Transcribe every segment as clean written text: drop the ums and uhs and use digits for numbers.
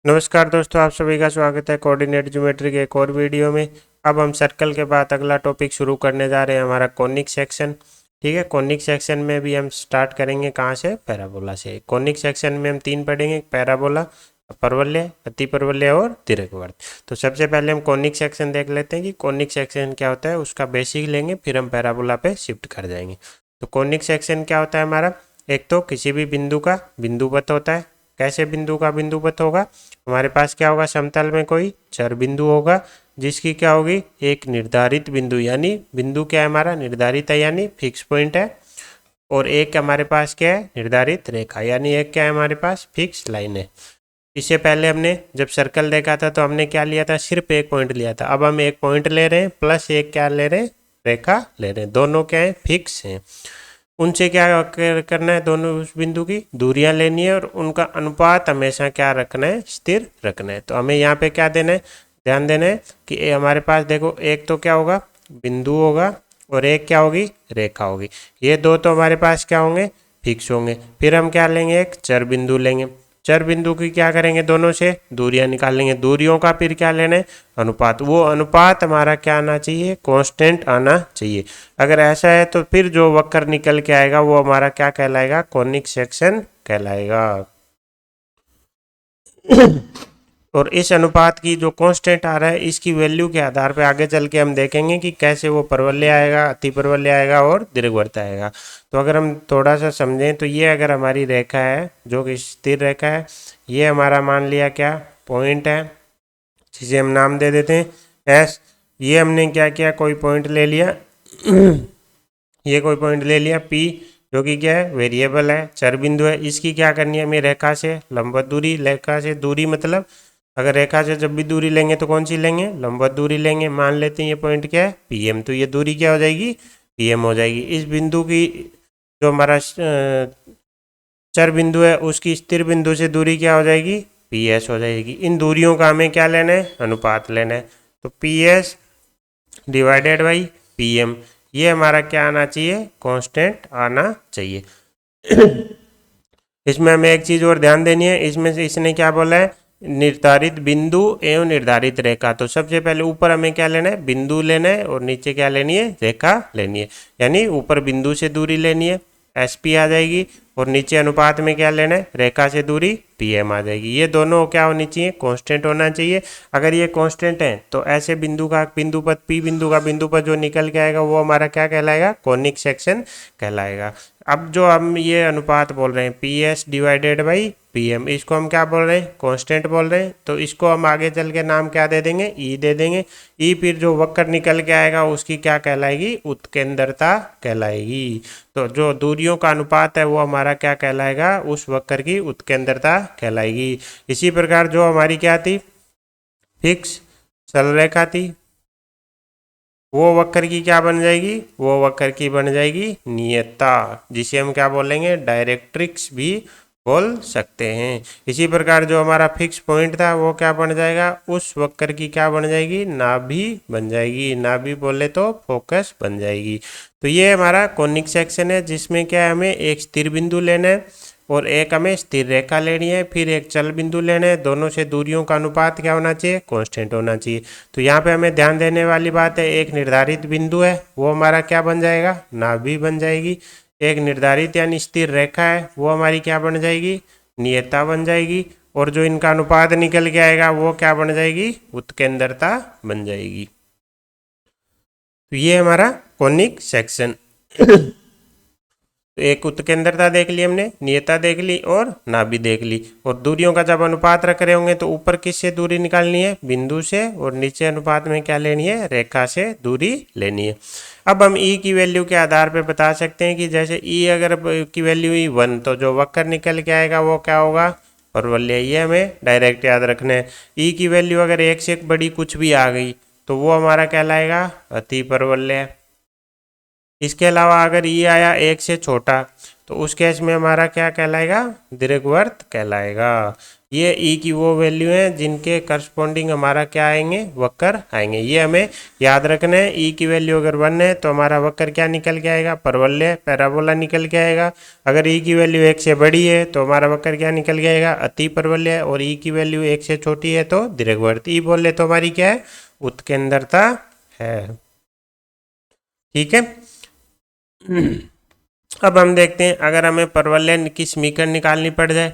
नमस्कार दोस्तों, आप सभी का स्वागत है कोऑर्डिनेट ज्योमेट्री के एक और वीडियो में। अब हम सर्कल के बाद अगला टॉपिक शुरू करने जा रहे हैं, हमारा कॉनिक सेक्शन। ठीक है, कॉनिक सेक्शन में भी हम स्टार्ट करेंगे कहाँ से? पैराबोला से। कॉनिक सेक्शन में हम तीन पढ़ेंगे, पैराबोला, परवलय, अतिपरवलय और दीर्घवृत्त। तो सबसे पहले हम कॉनिक सेक्शन देख लेते हैं कि कॉनिक सेक्शन क्या होता है, उसका बेसिक लेंगे, फिर हम पैराबोला पे शिफ्ट कर जाएंगे। तो कॉनिक सेक्शन क्या होता है हमारा? एक तो किसी भी बिंदु का बिंदुवत होता है। कैसे बिंदु का बिंदुवत होगा? हमारे पास क्या होगा? समतल में कोई चर बिंदु होगा जिसकी क्या होगी? एक निर्धारित बिंदु, यानी बिंदु क्या है हमारा? निर्धारित है, यानी फिक्स पॉइंट है। और एक हमारे पास क्या है? निर्धारित रेखा, यानी एक क्या है हमारे पास? फिक्स लाइन है। इससे पहले हमने जब सर्कल देखा था तो हमने क्या लिया था? सिर्फ एक पॉइंट लिया था। अब हम एक पॉइंट ले रहे हैं प्लस एक क्या ले रहे हैं? रेखा ले रहे हैं। दोनों क्या है? फिक्स हैं। उनसे क्या करना है? दोनों उस बिंदु की दूरियां लेनी है और उनका अनुपात हमेशा क्या रखना है? स्थिर रखना है। तो हमें यहाँ पे क्या देना है? ध्यान देना है कि ये हमारे पास देखो, एक तो क्या होगा? बिंदु होगा और एक क्या होगी? रेखा होगी। ये दो तो हमारे पास क्या होंगे? फिक्स होंगे। फिर हम क्या लेंगे? एक चर बिंदु लेंगे। चर बिंदु की क्या करेंगे? दोनों से दूरियां निकालेंगे। दूरियों का फिर क्या लेना है? अनुपात। वो अनुपात हमारा क्या आना चाहिए? कांस्टेंट आना चाहिए। अगर ऐसा है तो फिर जो वक्र निकल के आएगा वो हमारा क्या कहलाएगा? कॉनिक सेक्शन कहलाएगा। और इस अनुपात की जो कांस्टेंट आ रहा है, इसकी वैल्यू के आधार पे आगे चल के हम देखेंगे कि कैसे वो परवलय आएगा, अतिपरवलय आएगा और दीर्घवृत्त आएगा। तो अगर हम थोड़ा सा समझें तो ये अगर हमारी रेखा है जो कि स्थिर रेखा है, ये हमारा मान लिया क्या? पॉइंट है, जिसे हम नाम दे देते हैं एस। ये हमने क्या किया? कोई पॉइंट ले लिया ये कोई पॉइंट ले लिया पी, जो कि क्या है? वेरिएबल है, चर बिंदु है। इसकी क्या करनी है हमें? रेखा से लंबवत दूरी। रेखा से दूरी मतलब अगर रेखा से जब भी दूरी लेंगे तो कौन सी लेंगे? लंबवत दूरी लेंगे। मान लेते हैं ये पॉइंट क्या है? P M. तो ये दूरी क्या हो जाएगी? पी एम हो जाएगी। इस बिंदु की जो हमारा चर बिंदु है उसकी स्थिर बिंदु से दूरी क्या हो जाएगी? पी एस हो जाएगी। इन दूरियों का हमें क्या लेना है? अनुपात लेना है। तो P S divided by P M, ये हमारा क्या आना चाहिए? कांस्टेंट आना चाहिए। इसमें हमें एक चीज और ध्यान देनी है, इसमें से इसने क्या बोला है? निर्धारित बिंदु एवं निर्धारित रेखा। तो सबसे पहले ऊपर हमें क्या लेना है? बिंदु लेना है और नीचे क्या लेनी है? रेखा लेनी है। यानी ऊपर बिंदु से दूरी लेनी है, एस पी आ जाएगी, और नीचे अनुपात में क्या लेना है? रेखा से दूरी पी एम आ जाएगी। ये दोनों क्या होनी चाहिए? कांस्टेंट होना चाहिए। अगर ये कांस्टेंट है तो ऐसे बिंदु का बिंदुपथ, पी बिंदु का बिंदुपथ जो निकल के आएगा वो हमारा क्या कहलाएगा? कॉनिक सेक्शन कहलाएगा। अब जो हम ये अनुपात बोल रहे हैं P S divided by P M, इसको हम क्या बोल रहे हैं? कांस्टेंट बोल रहे हैं। तो इसको हम आगे चल के नाम क्या दे देंगे? ई दे देंगे। ई फिर जो वक्र निकल के आएगा उसकी क्या कहलाएगी? उत्केंद्रता कहलाएगी। तो जो दूरियों का अनुपात है वो हमारा क्या कहलाएगा? उस वक्र की उत्केंद्रता कहलाएगी। इसी प्रकार जो हमारी क्या थी? फिक्स सरल रेखा थी, वो वक्र की क्या बन जाएगी? वो वक्र की बन जाएगी नियतता, जिसे हम क्या बोलेंगे? डायरेक्ट्रिक्स भी बोल सकते हैं। इसी प्रकार जो हमारा फिक्स पॉइंट था वो क्या बन जाएगा? उस वक्र की क्या बन जाएगी? नाभि बन जाएगी। नाभि बोले तो फोकस बन जाएगी। तो ये हमारा कॉनिक सेक्शन है, जिसमें क्या है? हमें एक स्थिर बिंदु लेना है और एक हमें स्थिर रेखा लेनी है, फिर एक चल बिंदु लेना है। दोनों से दूरियों का अनुपात क्या होना चाहिए? कांस्टेंट होना चाहिए। तो यहाँ पे हमें ध्यान देने वाली बात है, एक निर्धारित बिंदु है वो हमारा क्या बन जाएगा? नाभि बन जाएगी। एक निर्धारित यानी स्थिर रेखा है वो हमारी क्या बन जाएगी? नियता बन जाएगी। और जो इनका अनुपात निकल के आएगा वो क्या बन जाएगी? उत्केंद्रता बन जाएगी। तो ये हमारा कॉनिक सेक्शन। तो एक उत्केंद्रता देख ली हमने, नियता देख ली और नाभि देख ली। और दूरियों का जब अनुपात रख रहे होंगे तो ऊपर किससे दूरी निकालनी है? बिंदु से, और नीचे अनुपात में क्या लेनी है? रेखा से दूरी लेनी है। अब हम ई की वैल्यू के आधार पर बता सकते हैं कि जैसे ई अगर की वैल्यू ई 1, तो जो वक्र निकल के आएगा वो क्या होगा? परवलय। ये हमें डायरेक्ट याद रखना है। ई की वैल्यू अगर एक से एक बड़ी कुछ भी आ गई तो वो हमारा कहलाएगा अति परवलय। इसके अलावा अगर ये आया एक से छोटा तो उस केस में हमारा क्या कहलाएगा? दीर्घवृत्त कहलाएगा। ये ई की वो वैल्यू है जिनके करस्पॉन्डिंग हमारा क्या आएंगे, वक्र आएंगे। ये हमें याद रखना है। ई की वैल्यू अगर 1 है तो हमारा वक्र क्या निकल के आएगा, परवलय पैराबोला निकल के आएगा। अगर ई की वैल्यू 1 से बड़ी है तो हमारा वक्र क्या निकल के आएगा, अति परवलय। और ई की वैल्यू 1 से छोटी है तो दीर्घवृत्त। ई बोले तो हमारी क्या है, उत्केंद्रता है। ठीक है। अब हम देखते हैं अगर हमें परवलय की समीकरण निकालनी पड़ जाए,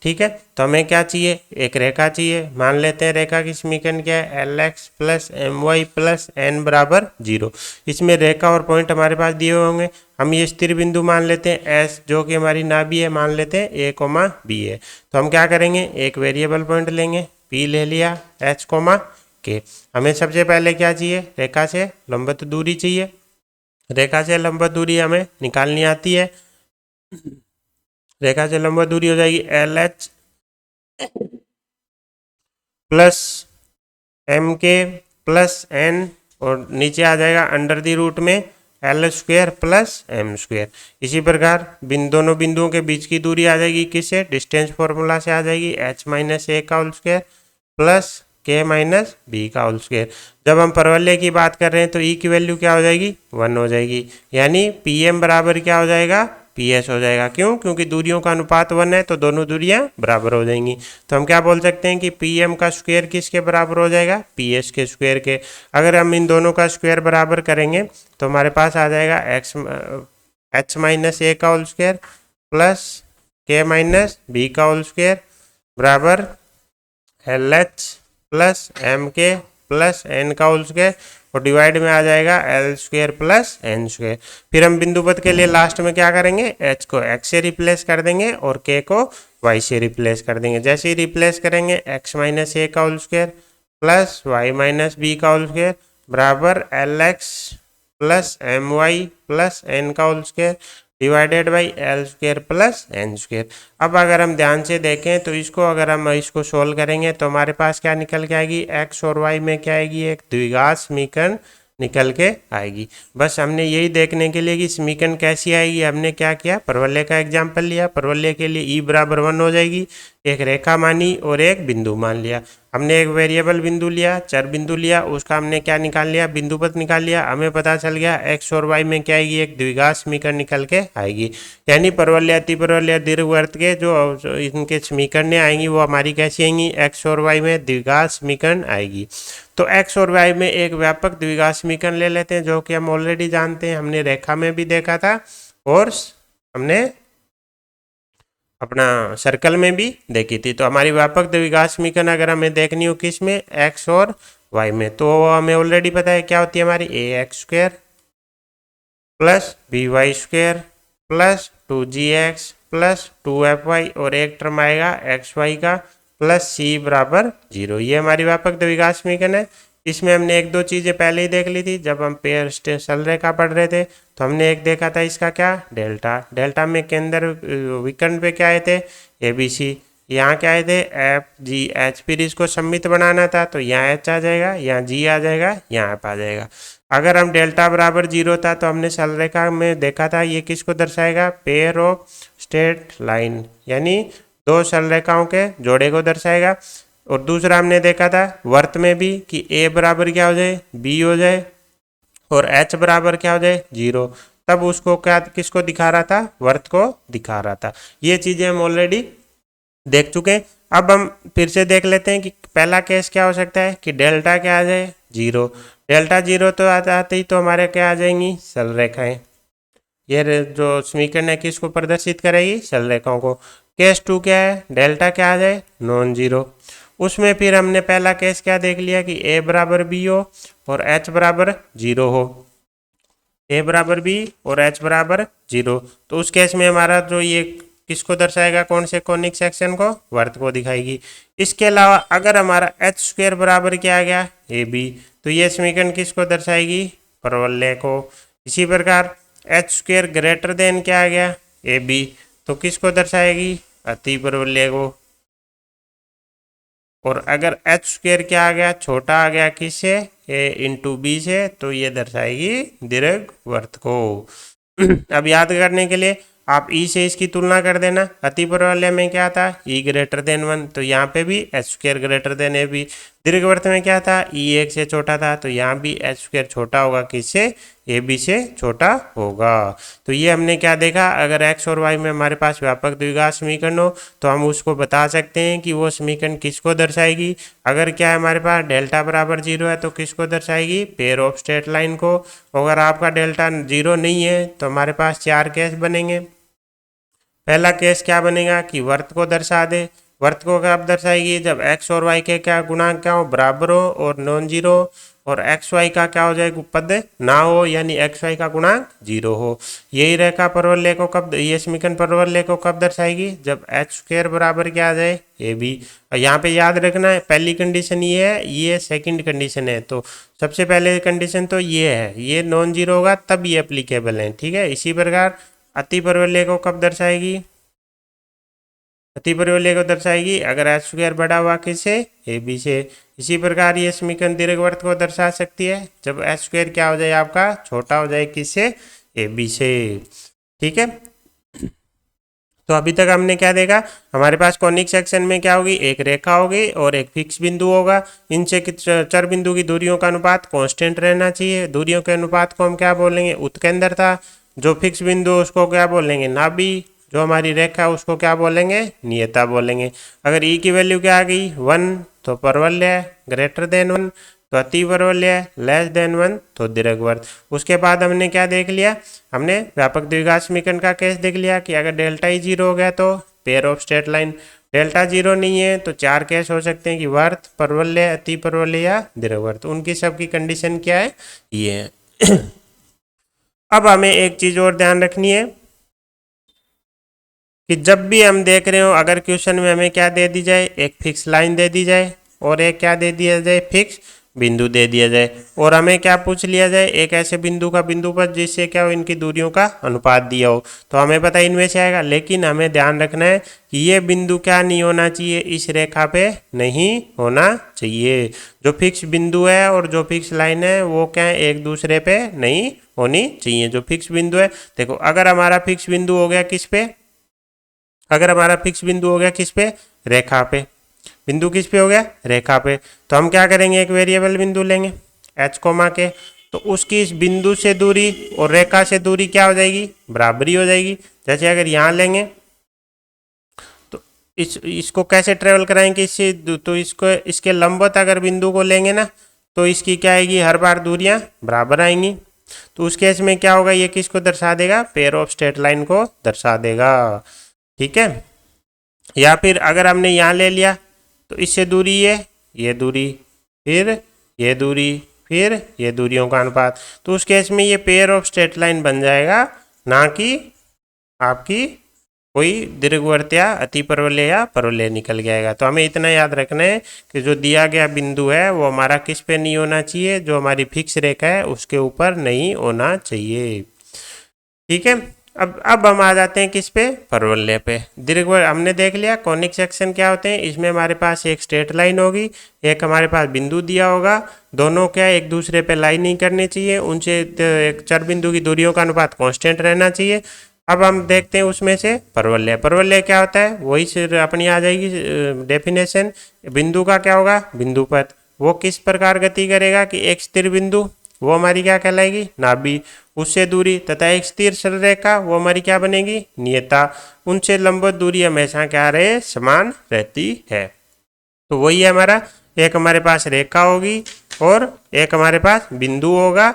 ठीक है, तो हमें क्या चाहिए, एक रेखा चाहिए। मान लेते हैं रेखा की समीकरण क्या है, L X plus M Y plus N बराबर 0। इसमें रेखा और पॉइंट हमारे पास दिए हुए होंगे। हम ये स्थिर बिंदु मान लेते हैं एस, जो कि हमारी नाभि है, मान लेते हैं ए कोमा बी है। तो हम क्या करेंगे, एक वेरिएबल पॉइंट लेंगे, पी ले लिया, एच कोमा के। हमें सबसे पहले क्या चाहिए, रेखा से लंबवत दूरी चाहिए। रेखा से लंबवत दूरी हमें निकालनी आती है। रेखा से लंबवत दूरी हो जाएगी L H plus M K plus N, और नीचे आ जाएगा अंडर दी रूट में L square plus M square. इसी प्रकार दोनों बिंदुओं के बीच की दूरी आ जाएगी किससे, डिस्टेंस फॉर्मूला से आ जाएगी, एच माइनस ए का whole square plus K minus B का होल स्क्वेयर। जब हम परवलय की बात कर रहे हैं तो ई की वैल्यू क्या हो जाएगी, 1 हो जाएगी। यानी पी एम बराबर क्या हो जाएगा, पी एस हो जाएगा। क्यों, क्योंकि दूरियों का अनुपात 1 है तो दोनों दूरियां बराबर हो जाएंगी। तो हम क्या बोल सकते हैं कि पी एम का स्क्वायर किसके बराबर हो जाएगा, पी एस के स्क्वायर के। अगर हम इन दोनों का स्क्वायर बराबर करेंगे तो हमारे पास आ जाएगा एक्स एच माइनस ए का whole square plus K minus B का होल स्क्वायर बराबर L H plus M K plus N का होल स्क्वायर, और डिवाइड में आ जाएगा L square plus N square. फिर हम बिंदु पद के लिए लास्ट में क्या करेंगे, एच को एक्स से रिप्लेस कर देंगे और के को वाई से रिप्लेस कर देंगे। जैसे ही रिप्लेस करेंगे एक्स माइनस ए का whole square plus Y minus B का होल स्क्वायर बराबर L X plus M Y plus N का whole square divided by L square plus N square. अब अगर हम ध्यान से देखें तो अगर हम इसको सोल्व करेंगे तो हमारे पास क्या निकल के आएगी, एक्स और वाई में क्या आएगी, एक द्विघात समीकरण निकल के आएगी। बस हमने यही देखने के लिए कि समीकरण कैसी आएगी हमने क्या किया, परवलय का एग्जाम्पल लिया। परवलय के लिए ई बराबर 1 हो जाएगी, एक रेखा मानी और एक बिंदु मान लिया। हमने एक वेरिएबल बिंदु लिया, चर बिंदु लिया, उसका हमने क्या निकाल लिया, बिंदु पद निकाल लिया। हमें पता चल गया एक्स और वाई में क्या आएगी, एक द्विघात समीकरण निकल के आएगी। यानी परवलय अति परवलय दीर्घवृत्त के जो इनके समीकरणें आएंगी वो हमारी कैसी आएंगी, एक्स और वाई में द्विघात समीकरण आएगी। तो एक्स और वाई में एक व्यापक द्विघात समीकरण ले लेते हैं, जो कि हम ऑलरेडी जानते हैं, हमने रेखा में भी देखा था और हमने अपना सर्कल में भी देखी थी। तो हमारी व्यापक द्विघात समीकरण अगर हमें देखनी हो किस में, एक्स और वाई में, तो हमें ऑलरेडी पता है क्या होती है हमारी, A X square plus B Y square plus 2gx plus 2fy, और एक टर्म आएगा एक्स वाई का प्लस c बराबर 0। ये हमारी व्यापक द्विघात समीकरण है। इसमें हमने एक दो चीज़ें पहले ही देख ली थी जब हम पेयर सरल रेखा पढ़ रहे थे। तो हमने एक देखा था इसका क्या, डेल्टा। डेल्टा में केंद्र विकर्ण पे क्या आए थे, ए बी सी। यहाँ क्या आए थे, एफ जी एच। फिर इसको सममित बनाना था तो यहाँ एच आ जाएगा, यहाँ जी आ जाएगा, यहाँ एफ आ जाएगा। अगर हम डेल्टा बराबर 0 था तो हमने सरल रेखा में देखा था ये किसको दर्शाएगा, पेयर ऑफ स्ट्रेट लाइन, यानी दो सरल रेखाओं के जोड़े को दर्शाएगा। और दूसरा हमने देखा था वर्त में भी कि ए बराबर क्या हो जाए, बी हो जाए, और एच बराबर क्या हो जाए, 0। तब उसको क्या किसको दिखा रहा था, वर्त को दिखा रहा था। ये चीज़ें हम ऑलरेडी देख चुके हैं। अब हम फिर से देख लेते हैं कि पहला केस क्या हो सकता है कि डेल्टा क्या आ जाए, 0। डेल्टा 0 तो आते ही तो हमारे क्या आ जाएंगी, सरल रेखाएं। ये जो समीकरण है किसको प्रदर्शित करेगी, सरल रेखाओं को। केस 2 क्या है, डेल्टा क्या आ जाए, नॉन जीरो। उसमें फिर हमने पहला केस क्या देख लिया कि ए बराबर बी हो और एच बराबर 0 हो, ए बराबर बी और एच बराबर 0। तो उस केस में हमारा जो ये किसको दर्शाएगा, कौन से कॉनिक सेक्शन को, वर्त को दिखाएगी। इसके अलावा अगर हमारा एच स्क्वायर बराबर क्या आ गया, ए बी, तो ये समीकरण किसको दर्शाएगी, परवलय को। इसी प्रकार एच स्क्वायर ग्रेटर देन क्या आ गया, ए बी, तो किसको दर्शाएगी, अति परवलय को। और अगर एच स्क्वायर क्या आ गया, छोटा आ गया किससे, ए इंटू बी से, तो ये दर्शाएगी दीर्घवृत्त को। अब याद करने के लिए आप ई से इसकी तुलना कर देना। अति परवलय में क्या था, ई ग्रेटर देन 1, तो यहाँ पे भी H square greater than A B. दीर्घवृत्त में क्या था, ई 1 से छोटा था, तो यहाँ भी एच स्क्वायर छोटा होगा किससे, ए बी से छोटा होगा। तो ये हमने क्या देखा, अगर एक्स और वाई में हमारे पास व्यापक द्विघात समीकरण हो तो हम उसको बता सकते हैं कि वो समीकरण किसको दर्शाएगी। अगर क्या है हमारे पास डेल्टा बराबर 0 है तो किसको दर्शाएगी, पेयर ऑफ स्ट्रेट लाइन को। अगर आपका डेल्टा 0 नहीं है तो हमारे पास 4 केस बनेंगे। पहला केस क्या बनेगा कि वर्त को दर्शा दे। वर्त को कब दर्शाएगी, जब एक्स और वाई के क्या गुणांक क्या हो, बराबर हो और नॉन जीरो, और एक्स वाई का क्या हो जाएगा, पद ना हो, यानी एक्स वाई का गुणांक 0 हो। यही रेखा परवलय को कब, ये समीकरण परवलय को कब दर्शाएगी, जब एच स्क्वायर बराबर क्या आ जाए, ए बी। और यहाँ पे याद रखना है, पहली कंडीशन ये है, ये सेकंड कंडीशन है। तो सबसे पहले कंडीशन तो ये है, ये नॉन जीरो होगा तब ये एप्लीकेबल है, ठीक है। इसी प्रकार अति परवलय को कब दर्शाएगी, अति परवलय को दर्शाएगी अगर एच स्क्वायर बड़ा हुआ किससे, ए बी से। इसी प्रकार ये समीकरण दीर्घवृत्त को दर्शा सकती है जब एच स्क्वायर क्या हो जाए आपका, छोटा हो जाए किससे, ए बी से, ठीक है। तो अभी तक हमने क्या देखा, हमारे पास कॉनिक सेक्शन में क्या होगी, एक रेखा होगी और एक फिक्स बिंदु होगा। इनसे चर बिंदु की दूरियों का अनुपात कांस्टेंट रहना चाहिए। दूरियों के अनुपात को हम क्या बोलेंगे, उत्केंद्रता। जो फिक्स बिंदु उसको क्या बोलेंगे, नाभि। जो हमारी रेखा है उसको क्या बोलेंगे, नियता बोलेंगे। अगर ई की वैल्यू क्या आ गई 1 तो परवलय, ग्रेटर देन 1 तो अति परवलय, लेस देन 1 तो दीर्घवृत्त। उसके बाद हमने क्या देख लिया, हमने व्यापक द्विघात समीकरण का केस देख लिया कि अगर डेल्टा ही 0 हो गया तो pair of straight line. Delta 0 नहीं है तो 4 केस हो सकते हैं कि वर्त, परवलय, अति परवलय या दीर्घवृत्त। उनकी सबकी कंडीशन क्या है, ये है। अब हमें एक चीज और ध्यान रखनी है कि जब भी हम देख रहे हो, अगर क्वेश्चन में हमें क्या दे दी जाए, एक फिक्स लाइन दे दी जाए और एक क्या दे दिया जाए, फिक्स बिंदु दे दिया जाए, और हमें क्या पूछ लिया जाए, एक ऐसे बिंदु का बिंदु पर जिससे क्या हो, इनकी दूरियों का अनुपात दिया हो, तो हमें पता इनमें से आएगा। लेकिन हमें ध्यान रखना है कि ये बिंदु क्या नहीं होना चाहिए, इस रेखा पे नहीं होना चाहिए। जो फिक्स बिंदु है और जो फिक्स लाइन है वो क्या है, एक दूसरे पे नहीं होनी चाहिए। जो फिक्स बिंदु है, देखो अगर हमारा फिक्स बिंदु हो गया किस पे, अगर हमारा फिक्स बिंदु हो गया किस पे, रेखा पे। बिंदु किस पे हो गया, रेखा पे। तो हम क्या करेंगे, एक वेरिएबल बिंदु लेंगे एच कोमा के, तो उसकी इस बिंदु से दूरी और रेखा से दूरी क्या हो जाएगी, बराबरी हो जाएगी। जैसे अगर यहाँ लेंगे तो इसको कैसे ट्रेवल कराएंगे इससे, तो इसको इसके लंबवत अगर बिंदु को लेंगे ना तो इसकी क्या आएगी, हर बार दूरियां बराबर आएंगी। तो उस केस में क्या होगा, ये किसको दर्शा देगा, पेयर ऑफ स्ट्रेट लाइन को दर्शा देगा, ठीक है। या फिर अगर हमने यहाँ ले लिया तो इससे दूरी ये दूरी, फिर ये दूरी, फिर ये दूरियों का अनुपात, तो उस केस में ये पेयर ऑफ स्ट्रेट लाइन बन जाएगा, ना कि आपकी कोई दीर्घवृत्त या अति परवलय या परवलय निकल जाएगा। तो हमें इतना याद रखना है कि जो दिया गया बिंदु है वो हमारा किस पे नहीं होना चाहिए, जो हमारी फिक्स रेखा है उसके ऊपर नहीं होना चाहिए, ठीक है। अब हम आ जाते हैं किस पे, परवलय पे। दीर्घवृत्त हमने देख लिया, कॉनिक सेक्शन क्या होते हैं, इसमें हमारे पास एक स्ट्रेट लाइन होगी, एक हमारे पास बिंदु दिया होगा, दोनों क्या एक दूसरे पे लाइन नहीं करनी चाहिए, उनसे एक चर बिंदु की दूरियों का अनुपात कांस्टेंट रहना चाहिए। अब हम देखते हैं उसमें से परवलय। परवलय क्या होता है, वही सिर्फ अपनी आ जाएगी डेफिनेशन। बिंदु का क्या होगा, बिंदु पथ, वो किस प्रकार गति करेगा कि एक स्थिर बिंदु, वो हमारी क्या कहलाएगी, नाभि, उससे दूरी तथा एक स्थिर सरल रेखा, वो हमारी क्या बनेगी, नियता। उनसे लंबवत दूरी हमेशा क्या रहे, समान रहती है। तो वही है हमारा, एक हमारे पास रेखा होगी और एक हमारे पास बिंदु होगा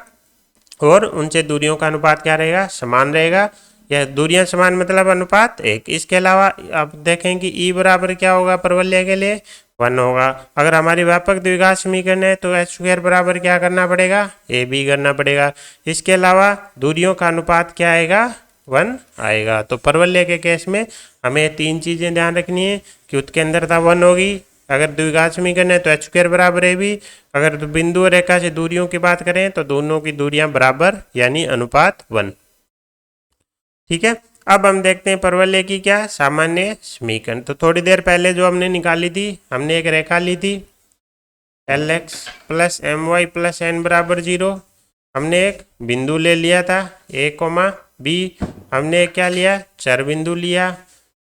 और उनसे दूरियों का अनुपात क्या रहेगा, समान रहेगा। यह दूरियां समान मतलब अनुपात 1। इसके अलावा आप देखें कि ई बराबर क्या होगा परवलय के लिए, 1 होगा। अगर हमारी व्यापक द्विघात समीकरण है तो एच स्क्वायर बराबर क्या करना पड़ेगा, ए बी करना पड़ेगा। इसके अलावा दूरियों का अनुपात क्या आएगा, 1 आएगा। तो परवलय के केस में हमें 3 चीजें ध्यान रखनी है कि उत्केंद्रता 1 होगी, अगर द्विघात समीकरण है तो एच स्क्वायर बराबर ए बी, अगर बिंदु और रेखा से दूरियों की बात करें तो दोनों की दूरियां बराबर यानी अनुपात 1, ठीक है। अब हम देखते हैं परवलय की क्या सामान्य समीकरण। तो थोड़ी देर पहले जो हमने निकाली थी, हमने एक रेखा ली थी L X plus M Y plus N बराबर 0। हमने एक बिंदु ले लिया था ए कोमा बी, हमने क्या लिया, चर बिंदु लिया,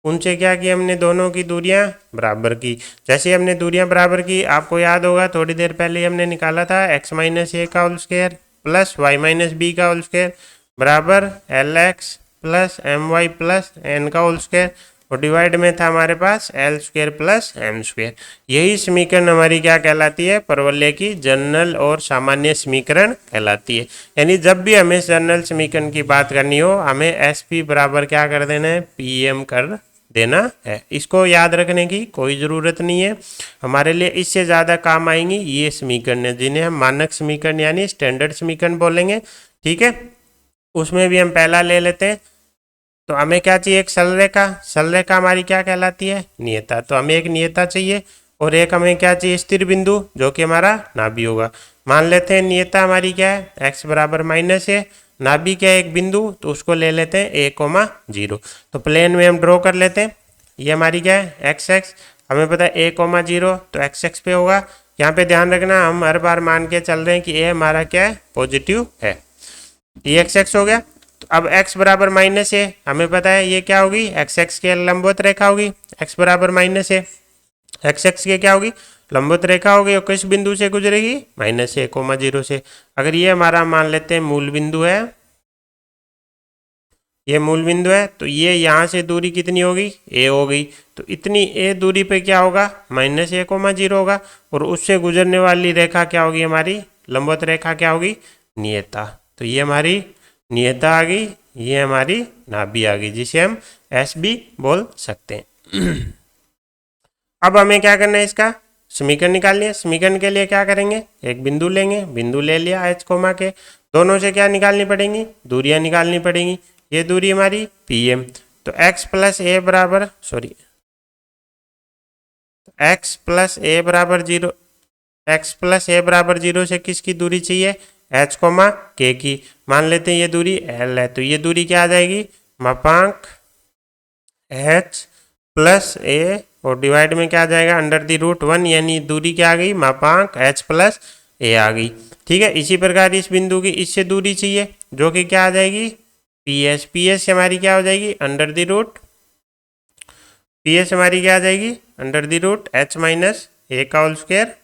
उनसे क्या किया हमने, दोनों की दूरियां बराबर की। जैसे हमने दूरियां बराबर की, आपको याद होगा थोड़ी देर पहले हमने निकाला था x माइनस ए का whole square plus Y minus B का होल स्क्वायर बराबर L X plus M Y plus N का होल स्क्वायर, और डिवाइड में था हमारे पास L square plus M square. यही समीकरण हमारी क्या कहलाती है, परवलय की जनरल और सामान्य समीकरण कहलाती है। यानी जब भी हमें जनरल समीकरण की बात करनी हो, हमें एस पी बराबर क्या कर देना है, पी एम कर देना है। इसको याद रखने की कोई ज़रूरत नहीं है, हमारे लिए इससे ज़्यादा काम आएंगी ये समीकरण है जिन्हें हम मानक समीकरण यानी स्टैंडर्ड समीकरण बोलेंगे। ठीक है, उसमें भी हम पहला ले लेते हैं। तो हमें क्या चाहिए, एक सरल रेखा। सरल रेखा हमारी क्या कहलाती है, नियता। तो हमें एक नियता चाहिए और एक हमें क्या चाहिए, स्थिर बिंदु जो कि हमारा नाभि होगा। मान लेते हैं नियता हमारी क्या है, x बराबर माइनस है, नाभि क्या है एक बिंदु, तो उसको ले लेते हैं a कोमा 0। तो प्लेन में हम ड्रॉ कर लेते हैं, ये हमारी क्या है एक्स एक्स, हमें पता है a कोमा 0 तो एक्स एक्स पे होगा। यहाँ पे ध्यान रखना हम हर बार मान के चल रहे हैं कि a हमारा क्या है, पॉजिटिव है। ये एक्स एक्स हो गया। तो अब x बराबर माइनस है, हमें पता है ये क्या होगी, एक्स एक्स के लंबवत रेखा होगी। x बराबर माइनस है, एक्स एक्स के क्या होगी, लंबवत रेखा होगी, और किस बिंदु से गुजरेगी, माइनस ए कोमा 0 से। अगर ये हमारा मान लेते हैं मूल बिंदु है, ये मूल बिंदु है, तो ये यहाँ से दूरी कितनी होगी, a हो गई। तो इतनी a दूरी पे क्या होगा, माइनस ए कोमा 0 होगा, और उससे गुजरने वाली रेखा क्या होगी, हमारी लंबवत रेखा क्या होगी, नियता। तो ये हमारी नियता आ गई, ये हमारी नाभि आ गई, जिसे हम एस भी बोल सकते हैं। अब हमें क्या करना है, इसका समीकरण निकालनी है। समीकरण के लिए क्या करेंगे, एक बिंदु लेंगे, बिंदु ले लिया एच कोमा के, दोनों से क्या निकालनी पड़ेंगी, दूरियां निकालनी पड़ेंगी। ये दूरी हमारी पी एम। तो x प्लस ए बराबर x प्लस ए बराबर 0, x प्लस ए बराबर 0 से किसकी दूरी चाहिए, h कोमा के की। मान लेते हैं ये दूरी l है, तो ये दूरी क्या आ जाएगी, मापांक h प्लस ए, और डिवाइड में क्या आ जाएगा, अंडर दी रूट 1, यानी दूरी क्या आ गई, मापांक h प्लस ए आ गई। ठीक है, इसी प्रकार इस बिंदु की इससे दूरी चाहिए जो कि क्या आ जाएगी, पी एस। पी एस हमारी क्या हो जाएगी, under the root, P S हमारी क्या आ जाएगी, under the root h minus A का whole square,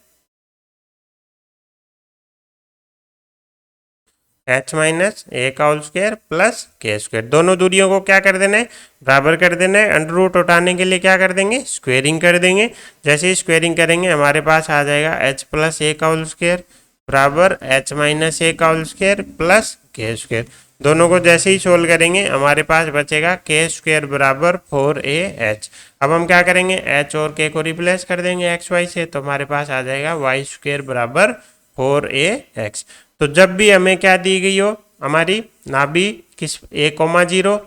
h minus A का whole square plus K square. दोनों दूरियों को क्या कर देना है, बराबर कर देना है। अंडर रूट उठाने के लिए क्या कर देंगे, स्क्वेयरिंग कर देंगे। जैसे ही स्क्वेयरिंग करेंगे हमारे पास आ जाएगा h प्लस ए का होल स्क्वायर बराबर h माइनस ए का whole square plus K square. दोनों को जैसे ही सोल्व करेंगे हमारे पास बचेगा के स्क्वायर बराबर 4ah। अब हम क्या करेंगे, h और k को रिप्लेस कर देंगे एक्स वाई से, तो हमारे पास आ जाएगा वाई स्क्वायर बराबर 4ax। तो जब भी हमें क्या दी गई हो, हमारी नाभि किस a कोमा 0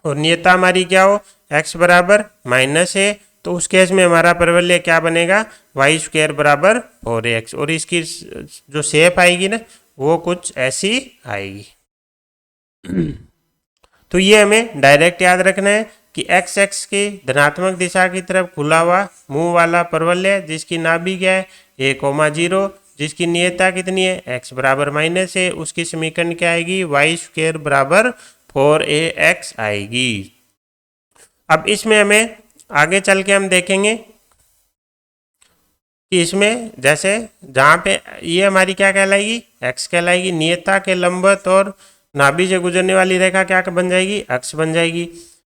और नियता हमारी क्या हो, x बराबर माइनस है, तो उस केस में हमारा परवलय क्या बनेगा, वाई स्क्वायर बराबर 4ax, और इसकी जो शेप आएगी ना वो कुछ ऐसी आएगी। तो ये हमें डायरेक्ट याद रखना है कि एक्स एक्स की धनात्मक दिशा की तरफ खुला हुआ मुंह वाला परवलय जिसकी नाभि क्या है a कोमा 0, जिसकी नियता कितनी है x बराबर माइनस है, उसकी समीकरण क्या आएगी, वाई स्क्वायर बराबर 4ax आएगी। अब इसमें हमें आगे चल के हम देखेंगे कि इसमें जैसे जहाँ पे ये हमारी क्या कहलाएगी, x कहलाएगी, नियता के लंबवत और नाभि से गुजरने वाली रेखा क्या बन जाएगी, अक्ष बन जाएगी,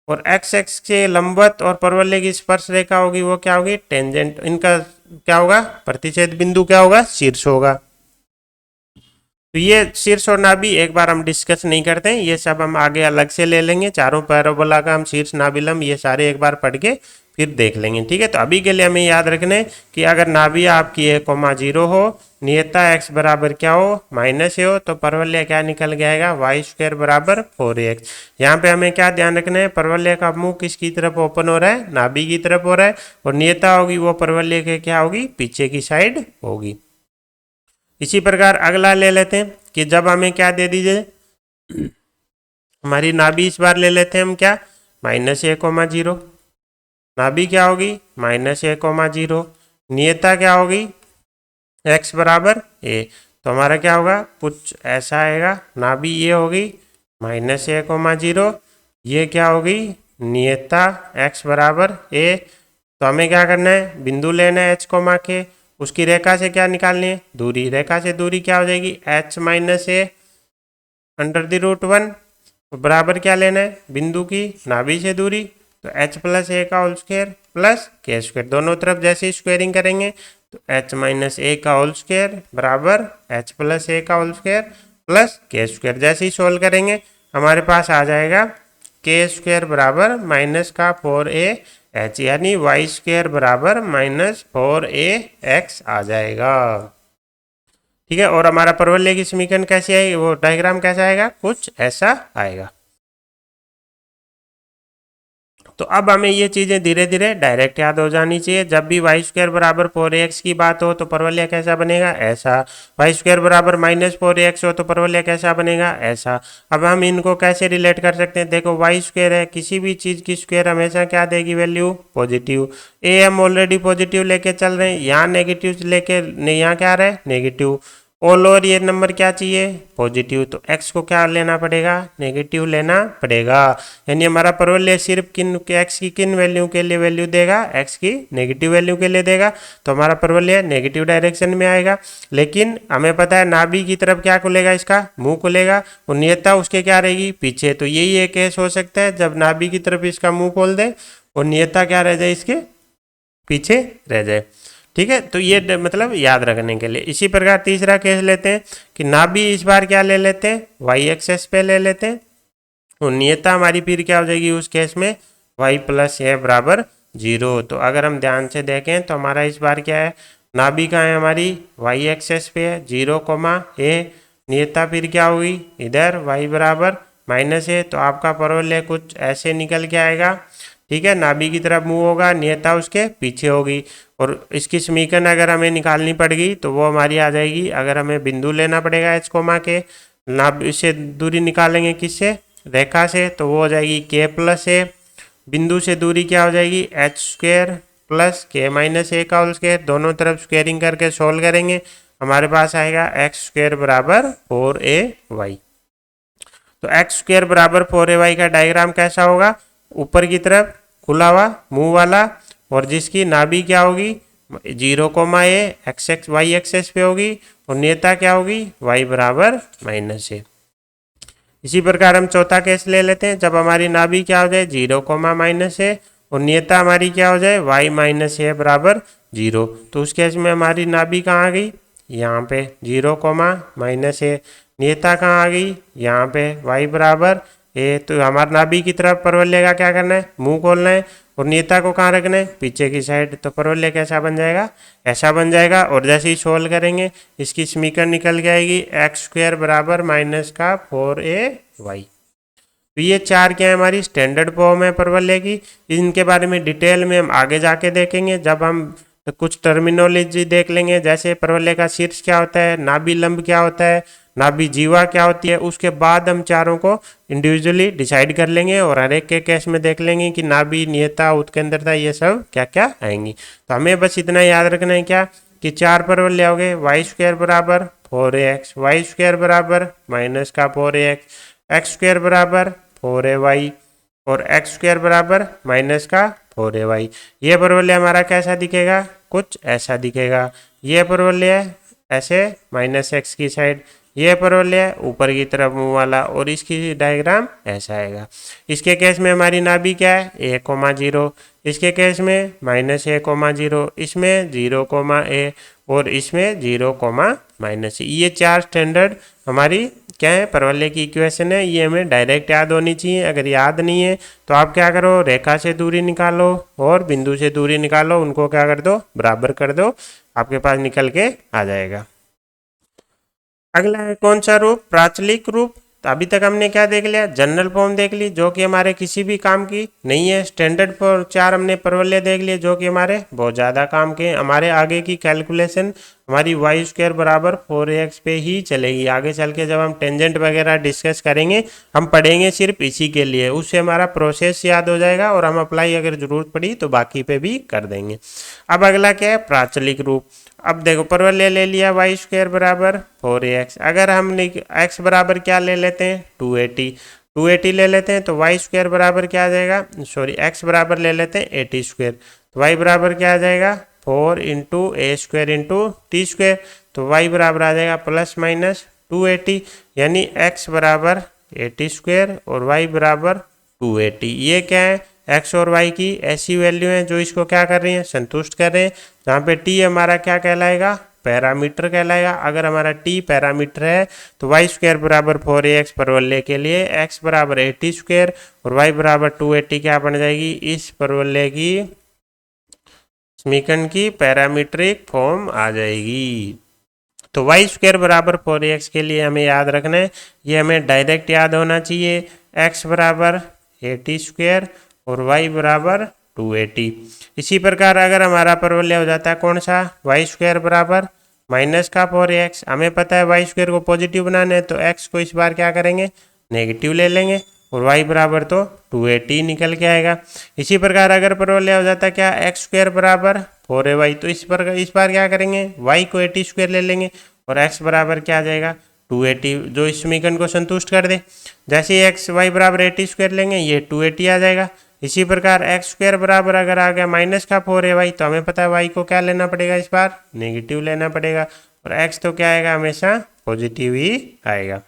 और एक्स एक्स के लंबवत और परवलय की स्पर्श रेखा होगी वो क्या होगी, टेंजेंट। इनका क्या होगा, प्रतिच्छेद बिंदु क्या होगा, शीर्ष होगा। तो ये शीर्ष और नाभि एक बार हम डिस्कस नहीं करते हैं, ये सब हम आगे अलग से ले लेंगे। चारों पैराबोला का हम शीर्ष नाभि लंब ये सारे एक बार पढ़ के फिर देख लेंगे। ठीक है, तो अभी के लिए हमें याद रखना है कि अगर नाभि आपकी a कोमा 0 हो, नियता x बराबर क्या हो, माइनस हो, तो परवलय क्या निकल के आएगा, वाई स्क्वायर बराबर 4ax। यहाँ पे हमें क्या ध्यान रखना है, परवलय का मुंह किसकी तरफ ओपन हो रहा है, नाभि की तरफ हो रहा है, और नियता होगी वो परवलय के क्या होगी, पीछे की साइड होगी। इसी प्रकार अगला ले लेते हैं कि जब हमें क्या दे दीजिए, हमारी नाभि इस बार ले लेते हैं हम क्या, माइनस ए कोमा 0, नाभि क्या होगी, माइनस ए कोमा 0, नियता क्या होगी, x बराबर a। तो हमारा क्या होगा, कुछ ऐसा आएगा, नाभि ये होगी माइनस ए कोमा 0, ये क्या होगी नियता x बराबर a। तो हमें क्या करना है बिंदु लेना है h कोमा के, उसकी रेखा से क्या निकालनी है दूरी, रेखा से दूरी क्या हो जाएगी h minus A under the root 1। तो बराबर क्या लेना है बिंदु की नाभि से दूरी, तो h प्लस ए का whole square plus K square, दोनों तरफ जैसे स्क्वायरिंग करेंगे तो h माइनस ए का होल स्क्वायर बराबर h प्लस ए का whole square plus K square. जैसे ही सोल्व करेंगे हमारे पास आ जाएगा के स्क्वायर बराबर माइनस का 4a h, यानी वाई स्क्वायर बराबर माइनस 4a x आ जाएगा। ठीक है, और हमारा परवलय की समीकरण कैसी आएगी, वो डायग्राम कैसा आएगा, कुछ ऐसा आएगा। तो अब हमें ये चीजें धीरे धीरे डायरेक्ट याद हो जानी चाहिए। जब भी वाई स्क्वायर बराबर 4x की बात हो तो परवलय कैसा बनेगा, ऐसा। वाई स्क्वायर बराबर माइनस 4x हो तो परवलय कैसा बनेगा, ऐसा। अब हम इनको कैसे रिलेट कर सकते हैं, देखो वाई स्क्वायर है, किसी भी चीज की स्क्वायर हमेशा क्या देगी वैल्यू, पॉजिटिव। ए हम ऑलरेडी पॉजिटिव लेके चल रहे हैं, यहाँ नेगेटिव लेके यहाँ क्या आ रहा है नेगेटिव। ऑल ओवर ये नंबर क्या चाहिए पॉजिटिव, तो x को क्या लेना पड़ेगा नेगेटिव लेना पड़ेगा। यानी हमारा परवलय सिर्फ किन x की किन वैल्यू के लिए वैल्यू देगा, x की नेगेटिव वैल्यू के लिए देगा, तो हमारा परवलय नेगेटिव डायरेक्शन में आएगा। लेकिन हमें पता है नाभि की तरफ क्या खुलेगा, इसका मुंह खुलेगा, और नियता उसके क्या रहेगी पीछे। तो यही एक केस हो सकता है जब नाभि की तरफ इसका मुंह खोल दे और नियता क्या रह जाए इसके पीछे रह जाए। ठीक है, तो ये मतलब याद रखने के लिए। इसी प्रकार तीसरा केस लेते हैं कि नाभि इस बार क्या ले लेते हैं वाई एक्सेस पे ले लेते हैं, और नियता हमारी फिर क्या हो जाएगी उस केस में y प्लस ए बराबर 0। तो अगर हम ध्यान से देखें तो हमारा इस बार क्या है नाभि का है हमारी y एक्सेस पे है 0 कोमा ए, नियता फिर क्या होगी इधर y बराबर माइनस ए। तो आपका परवलय कुछ ऐसे निकल के आएगा। ठीक है, नाभि की तरफ मुंह होगा, नियता उसके पीछे होगी, और इसकी समीकरण अगर हमें निकालनी पड़ेगी तो वो हमारी आ जाएगी। अगर हमें बिंदु लेना पड़ेगा एच कोमा के, नाभि से दूरी निकालेंगे किससे रेखा से, तो वो हो जाएगी के प्लस ए। बिंदु से दूरी क्या हो जाएगी H square plus K minus A का होल स्क्वायर, दोनों तरफ स्क्वायरिंग करके सोल्व करेंगे हमारे पास आएगा एक्स स्क्वायर बराबर 4ay। तो एक्स स्क्वायर बराबर 4ay का डायग्राम कैसा होगा, ऊपर की तरफ खुला हुआ मुंह वाला, और जिसकी नाभि क्या होगी 0 कोमा ए एक्स एक्स वाई एक्सेस पे होगी, और नियता क्या होगी y बराबर माइनस ए। इसी प्रकार हम चौथा केस ले लेते हैं जब हमारी नाभि क्या हो जाए 0 कोमा माइनस ए, और नियता हमारी क्या हो जाए y माइनस ए बराबर 0। तो उस केस में हमारी नाभि कहाँ आ गई यहाँ पे 0 कोमा माइनस ए, नियता कहाँ आ गई यहाँ पे y बराबर ए। तो हमारे नाभि की तरफ परवलय का क्या करना है मुंह खोलना है, और नियता को कहाँ रखना है पीछे की साइड। तो परवलय कैसा बन जाएगा ऐसा बन जाएगा, और जैसे ही सोल्व करेंगे इसकी समीकरण निकल के आएगी एक्स स्क्वायर बराबर माइनस का 4ay। तो ये चार क्या है हमारी स्टैंडर्ड फॉर्म है परवलय की। इनके बारे में डिटेल में हम आगे जाके देखेंगे जब हम कुछ टर्मिनोलॉजी देख लेंगे, जैसे परवलय का शीर्ष क्या होता है, नाभि लंब क्या होता है, नाभि जीवा क्या होती है। उसके बाद हम चारों को इंडिविजुअली डिसाइड कर लेंगे और हर एक के केस में देख लेंगे कि नाभि नियता उत्केंद्रता ये सब क्या क्या आएंगी। तो हमें बस इतना याद रखना है क्या कि चार परवलय हो गए वाई स्क्वायर बराबर 4ax, वाई स्क्वायर बराबर माइनस का 4ax, एक्स स्क्वायर बराबर 4ay, और एक्स स्क्वायर बराबर माइनस का 4ay। ये परवलय हमारा कैसा दिखेगा कुछ ऐसा दिखेगा। ये परवलय ऐसे माइनस एक्स की साइड, ये परवलय ऊपर की तरफ मुंह वाला, और इसकी डायग्राम ऐसा आएगा। इसके केस में हमारी नाभि क्या है a कोमा 0, इसके केस में माइनस a कोमा 0, इसमें 0 कोमा a, और इसमें 0 कोमा माइनस। ये चार स्टैंडर्ड हमारी क्या है परवलय की इक्वेशन है, ये हमें डायरेक्ट याद होनी चाहिए। अगर याद नहीं है तो आप क्या करो रेखा से दूरी निकालो और बिंदु से दूरी निकालो, उनको क्या कर दो बराबर कर दो, आपके पास निकल के आ जाएगा। अगला है कौन सा रूप, प्राचलिक रूप। तो अभी तक हमने क्या देख लिया जनरल फॉर्म देख ली जो कि हमारे किसी भी काम की नहीं है। स्टैंडर्ड फॉर्म चार हमने परवलय देख लिए जो कि हमारे बहुत ज़्यादा काम के। हमारे आगे की कैलकुलेशन हमारी वाई स्क्वायर बराबर 4ax पे ही चलेगी। आगे चल के जब हम टेंजेंट वगैरह डिस्कस करेंगे हम पढ़ेंगे सिर्फ इसी के लिए, उससे हमारा प्रोसेस याद हो जाएगा और हम अप्लाई अगर ज़रूरत पड़ी तो बाकी पे भी कर देंगे। अब अगला क्या है प्राचलिक रूप। अब देखो परवलय ले लिया वाई स्क्वायर बराबर 4ax, अगर हम x बराबर क्या ले लेते हैं 280, 280 ले लेते हैं तो वाई स्क्वायर बराबर क्या आ जाएगा, सॉरी एक्स बराबर ले लेते हैं 80 स्क्वायर, तो वाई बराबर क्या आ जाएगा 4 इंटू ए स्क्वायर इंटू टी स्क्वायर, तो वाई बराबर आ जाएगा प्लस माइनस 280, यानी एक्स बराबर 80 स्क्वायर और वाई बराबर 280। ये क्या है, एक्स और वाई की ऐसी वैल्यू है जो इसको क्या कर रही है, संतुष्ट कर रहे हैं, जहाँ पे टी हमारा क्या कहलाएगा, पैरामीटर कहलाएगा। अगर हमारा टी पैरामीटर है तो वाई स्क्वायर बराबर 4ax परवलय के लिए एक्स बराबर 80 स्क्वायर और वाई बराबर 280 क्या बन जाएगी, इस परवलय की समीकरण की पैरामीट्रिक फॉर्म आ जाएगी। तो वाई स्क्वायर बराबर 4ax के लिए हमें याद रखना है, ये हमें डायरेक्ट याद होना चाहिए, एक्स बराबर 80 स्क्वायर और वाई बराबर 280। इसी प्रकार अगर हमारा परवलय हो जाता है कौन सा, वाई स्क्वायर बराबर माइनस का 4ax, हमें पता है वाई स्क्वायर को पॉजिटिव बनाना है तो एक्स को इस बार क्या करेंगे, नेगेटिव ले लेंगे और वाई बराबर तो 280 निकल के आएगा। इसी प्रकार अगर परवलय हो जाता है क्या, एक्स स्क्वायर बराबर 4ay, तो इस बार क्या करेंगे, वाई को 80 स्क्वायर ले लेंगे और एक्स बराबर क्या आ जाएगा 280, जो इस समीकरण को संतुष्ट कर दे। जैसे ही एक्स वाई बराबर 80 स्क्वायर लेंगे ये 280 आ जाएगा। इसी प्रकार एक्स स्क्वायर बराबर अगर आ गया माइनस का 4ay, तो हमें पता है वाई को क्या लेना पड़ेगा, इस बार नेगेटिव लेना पड़ेगा और एक्स तो क्या आएगा, हमेशा पॉजिटिव ही आएगा।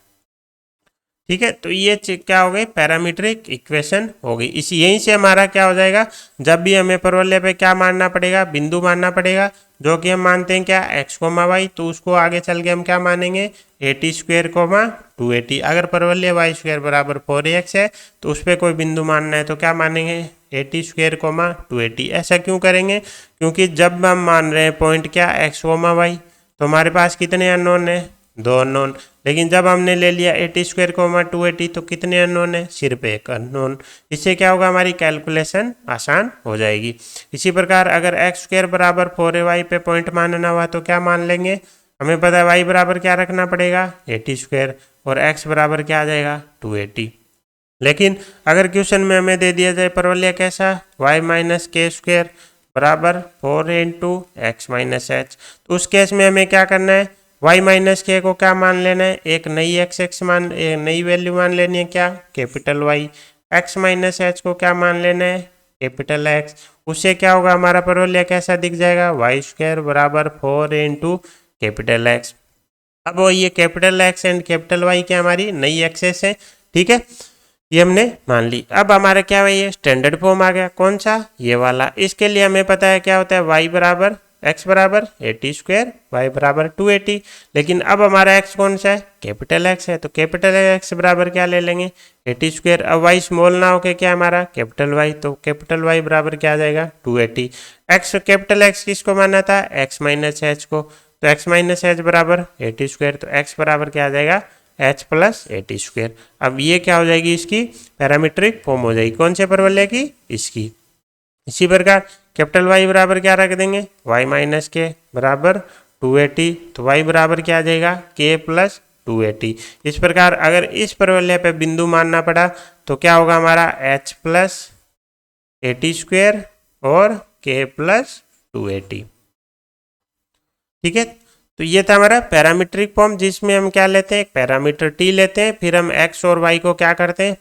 ठीक है, तो ये क्या हो गई, पैरामीट्रिक इक्वेशन हो गई। इसी यहीं से हमारा क्या हो जाएगा, जब भी हमें परवलय पे क्या मानना पड़ेगा, बिंदु मानना पड़ेगा, जो कि हम मानते हैं क्या, एक्स कोमा वाई, तो उसको आगे चल के हम क्या मानेंगे, 80 स्क्वायर कोमा 280। अगर परवलय वाई स्क्वायर बराबर 4ax है तो उस पर कोई बिंदु मानना है तो क्या मानेंगे, 80 स्क्वायर कोमा 280। ऐसा क्यों करेंगे, क्योंकि जब हम मान रहे हैं पॉइंट क्या, एक्स कोमा वाई, तो हमारे पास कितने अननोन है, 2 अननोन। लेकिन जब हमने ले लिया 80 स्क्वायर कोमा 280 तो कितने अननोन है, सिर्फ एक अननोन। इससे क्या होगा, हमारी कैलकुलेशन आसान हो जाएगी। इसी प्रकार अगर एक्स स्क्वायर बराबर 4ay पे पॉइंट मानना हुआ तो क्या मान लेंगे, हमें पता है वाई बराबर क्या रखना पड़ेगा, 80 स्क्वायर और एक्स बराबर क्या आ जाएगा 280। लेकिन अगर क्वेश्चन में हमें दे दिया जाए परवलय कैसा, वाई माइनस के स्क्वायर बराबर 4 इंटू एक्स माइनस एच, तो उस केस में हमें क्या करना है, y माइनस के को क्या मान लेना है, एक नई नई वैल्यू मान लेनी है क्या, capital Y। x minus H को क्या मान लेना है, कैपिटल X। उससे क्या होगा, हमारा परवलय कैसा दिख जाएगा, वाई स्क्वायर बराबर 4 इंटू कैपिटल X। अब ये capital X and capital Y क्या हमारी नई एक्सेस है, ठीक है, ये हमने मान ली। अब हमारा क्या है, ये स्टैंडर्ड फॉर्म आ गया, कौन सा, ये वाला। इसके लिए हमें पता है क्या होता है, y बराबर x बराबर 80 स्क्वायर, y बराबर 280। लेकिन अब हमारा x कौन सा है, कैपिटल X है, तो कैपिटल X बराबर क्या ले लेंगे, 80 स्क्वायर। अब y स्मॉल ना होके क्या हमारा कैपिटल Y, तो कैपिटल Y बराबर क्या आ जाएगा 280। x कैपिटल X किसको माना था, x माइनस एच को, तो x माइनस एच बराबर 80 स्क्वायर, तो x बराबर क्या आ जाएगा h प्लस 80 स्क्वायर। अब ये क्या हो जाएगी, इसकी पैरामीट्रिक फॉर्म हो जाएगी, कौन से परवलय की, इसकी। इसी प्रकार कैपिटल Y बराबर क्या रख देंगे, y माइनस के बराबर 280, तो y बराबर क्या आ जाएगा k प्लस 280। इस प्रकार अगर इस परवलय पे बिंदु मानना पड़ा तो क्या होगा, हमारा h प्लस 80 स्क्वायर और k प्लस 280। ठीक है, तो ये था हमारा पैरामीट्रिक फॉर्म, जिसमें हम क्या लेते हैं, एक पैरामीटर t लेते हैं, फिर हम x और y को क्या करते हैं,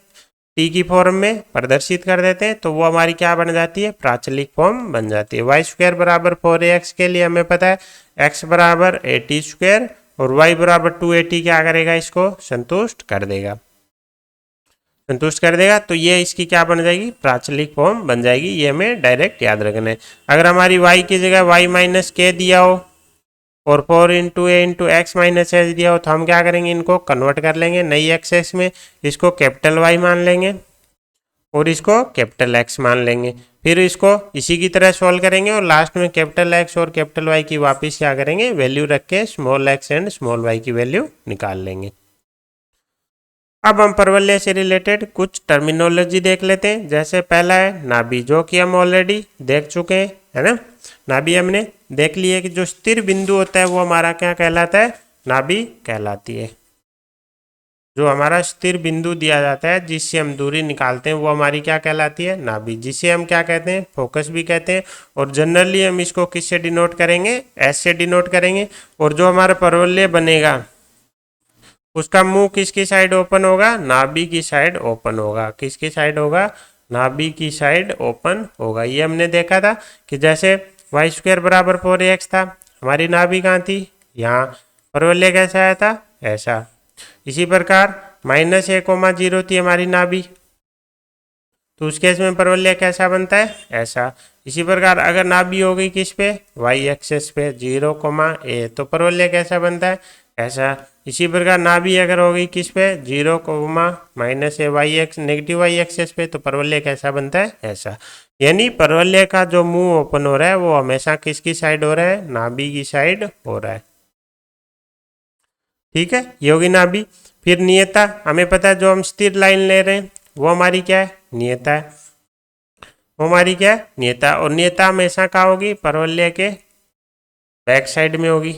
t की फॉर्म में प्रदर्शित कर देते हैं, तो वो हमारी क्या बन जाती है, प्राचलिक फॉर्म बन जाती है। वाई स्क्वायर बराबर 4ax के लिए हमें पता है x बराबर 80 स्क्वायर और y बराबर 280 क्या करेगा, इसको संतुष्ट कर देगा, संतुष्ट कर देगा। तो ये इसकी क्या बन जाएगी, प्राचलिक फॉर्म बन जाएगी। ये हमें डायरेक्ट याद रखना है। अगर हमारी y की जगह y माइनस के दिया हो और 4 इंटू ए इंटू एक्स माइनस एच दिया हो, तो हम क्या करेंगे, इनको कन्वर्ट कर लेंगे नई एक्सेस में, इसको कैपिटल वाई मान लेंगे और इसको कैपिटल एक्स मान लेंगे, फिर इसको इसी की तरह सॉल्व करेंगे और लास्ट में कैपिटल एक्स और कैपिटल वाई की वापस क्या करेंगे, वैल्यू रख के small X and small Y की वैल्यू निकाल लेंगे। अब हम परवलय से रिलेटेड कुछ टर्मिनोलॉजी देख लेते हैं। जैसे पहला है नाभि, जो कि हम ऑलरेडी देख चुके हैं, है ना। नाभि हमने देख लिए कि जो स्थिर बिंदु होता है वो हमारा क्या कहलाता है, नाभि कहलाती है। जो हमारा स्थिर बिंदु दिया जाता है जिससे हम दूरी निकालते हैं वो हमारी क्या कहलाती है, नाभि, जिसे हम क्या कहते हैं, फोकस भी कहते हैं। और जनरली हम इसको किससे डिनोट करेंगे, एस से डिनोट करेंगे। और जो हमारा परवलय बनेगा उसका मुंह किसकी साइड ओपन होगा? नाभि की साइड ओपन होगा। किसकी साइड होगा? नाभि की साइड ओपन होगा। ये हमने देखा था कि जैसे y² बराबर 4ax था, हमारी नाभि कहाँ थी? यहाँ। परवलय कैसा आया था? ऐसा। इसी प्रकार -a,0 थी हमारी नाभि, तो उस केस में परवलय कैसा बनता है? ऐसा। इसी प्रकार अगर नाभि हो गई किस पे? y एक्सेस पे 0, a, तो परवलय कैसा बनता है? ऐसा। इसी प्रकार नाभि अगर हो गई किस पे? 0, -a y X negative y axis पे, तो परवलय कैसा बनता है? ऐसा। यानी परवलय का जो मुंह ओपन हो रहा है वो हमेशा किसकी साइड हो रहा है? नाभि की साइड हो रहा है। ठीक है, ये होगी नाभि। फिर नियता, हमें पता है जो हम स्थिर लाइन ले रहे हैं वो हमारी क्या है? नियता है। वो हमारी क्या है? नियता। और नियता हमेशा कहाँ होगी? परवलय के बैक साइड में होगी।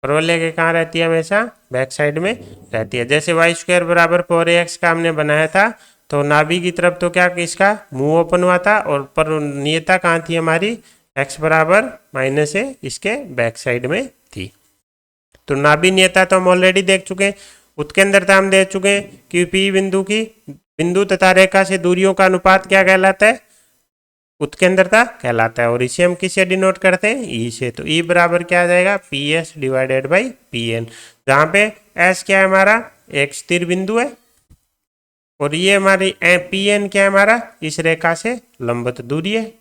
परवलय के कहाँ रहती है? हमेशा बैक साइड में रहती है। जैसे y² बराबर 4ax का हमने बनाया था, तो नाभि की तरफ तो क्या इसका मुंह ओपन हुआ था, और पर नियता कहाँ थी हमारी? x बराबर -a इसके बैक साइड में थी। तो नाभि नियता तो हम ऑलरेडी देख चुके हैं। उत्केंद्रता हम देख चुके हैं कि पी बिंदु तथा रेखा से दूरियों का अनुपात क्या कहलाता है? उत्केंद्रता कहलाता है। और इसे हम किससे डिनोट करते हैं? ई से। तो ई बराबर क्या आ जाएगा? PS डिवाइडेड बाई PN, जहाँ पे S क्या है हमारा? एक स्थिर बिंदु है, और ये हमारी PN क्या है हमारा? इस रेखा से लंबवत दूरी है।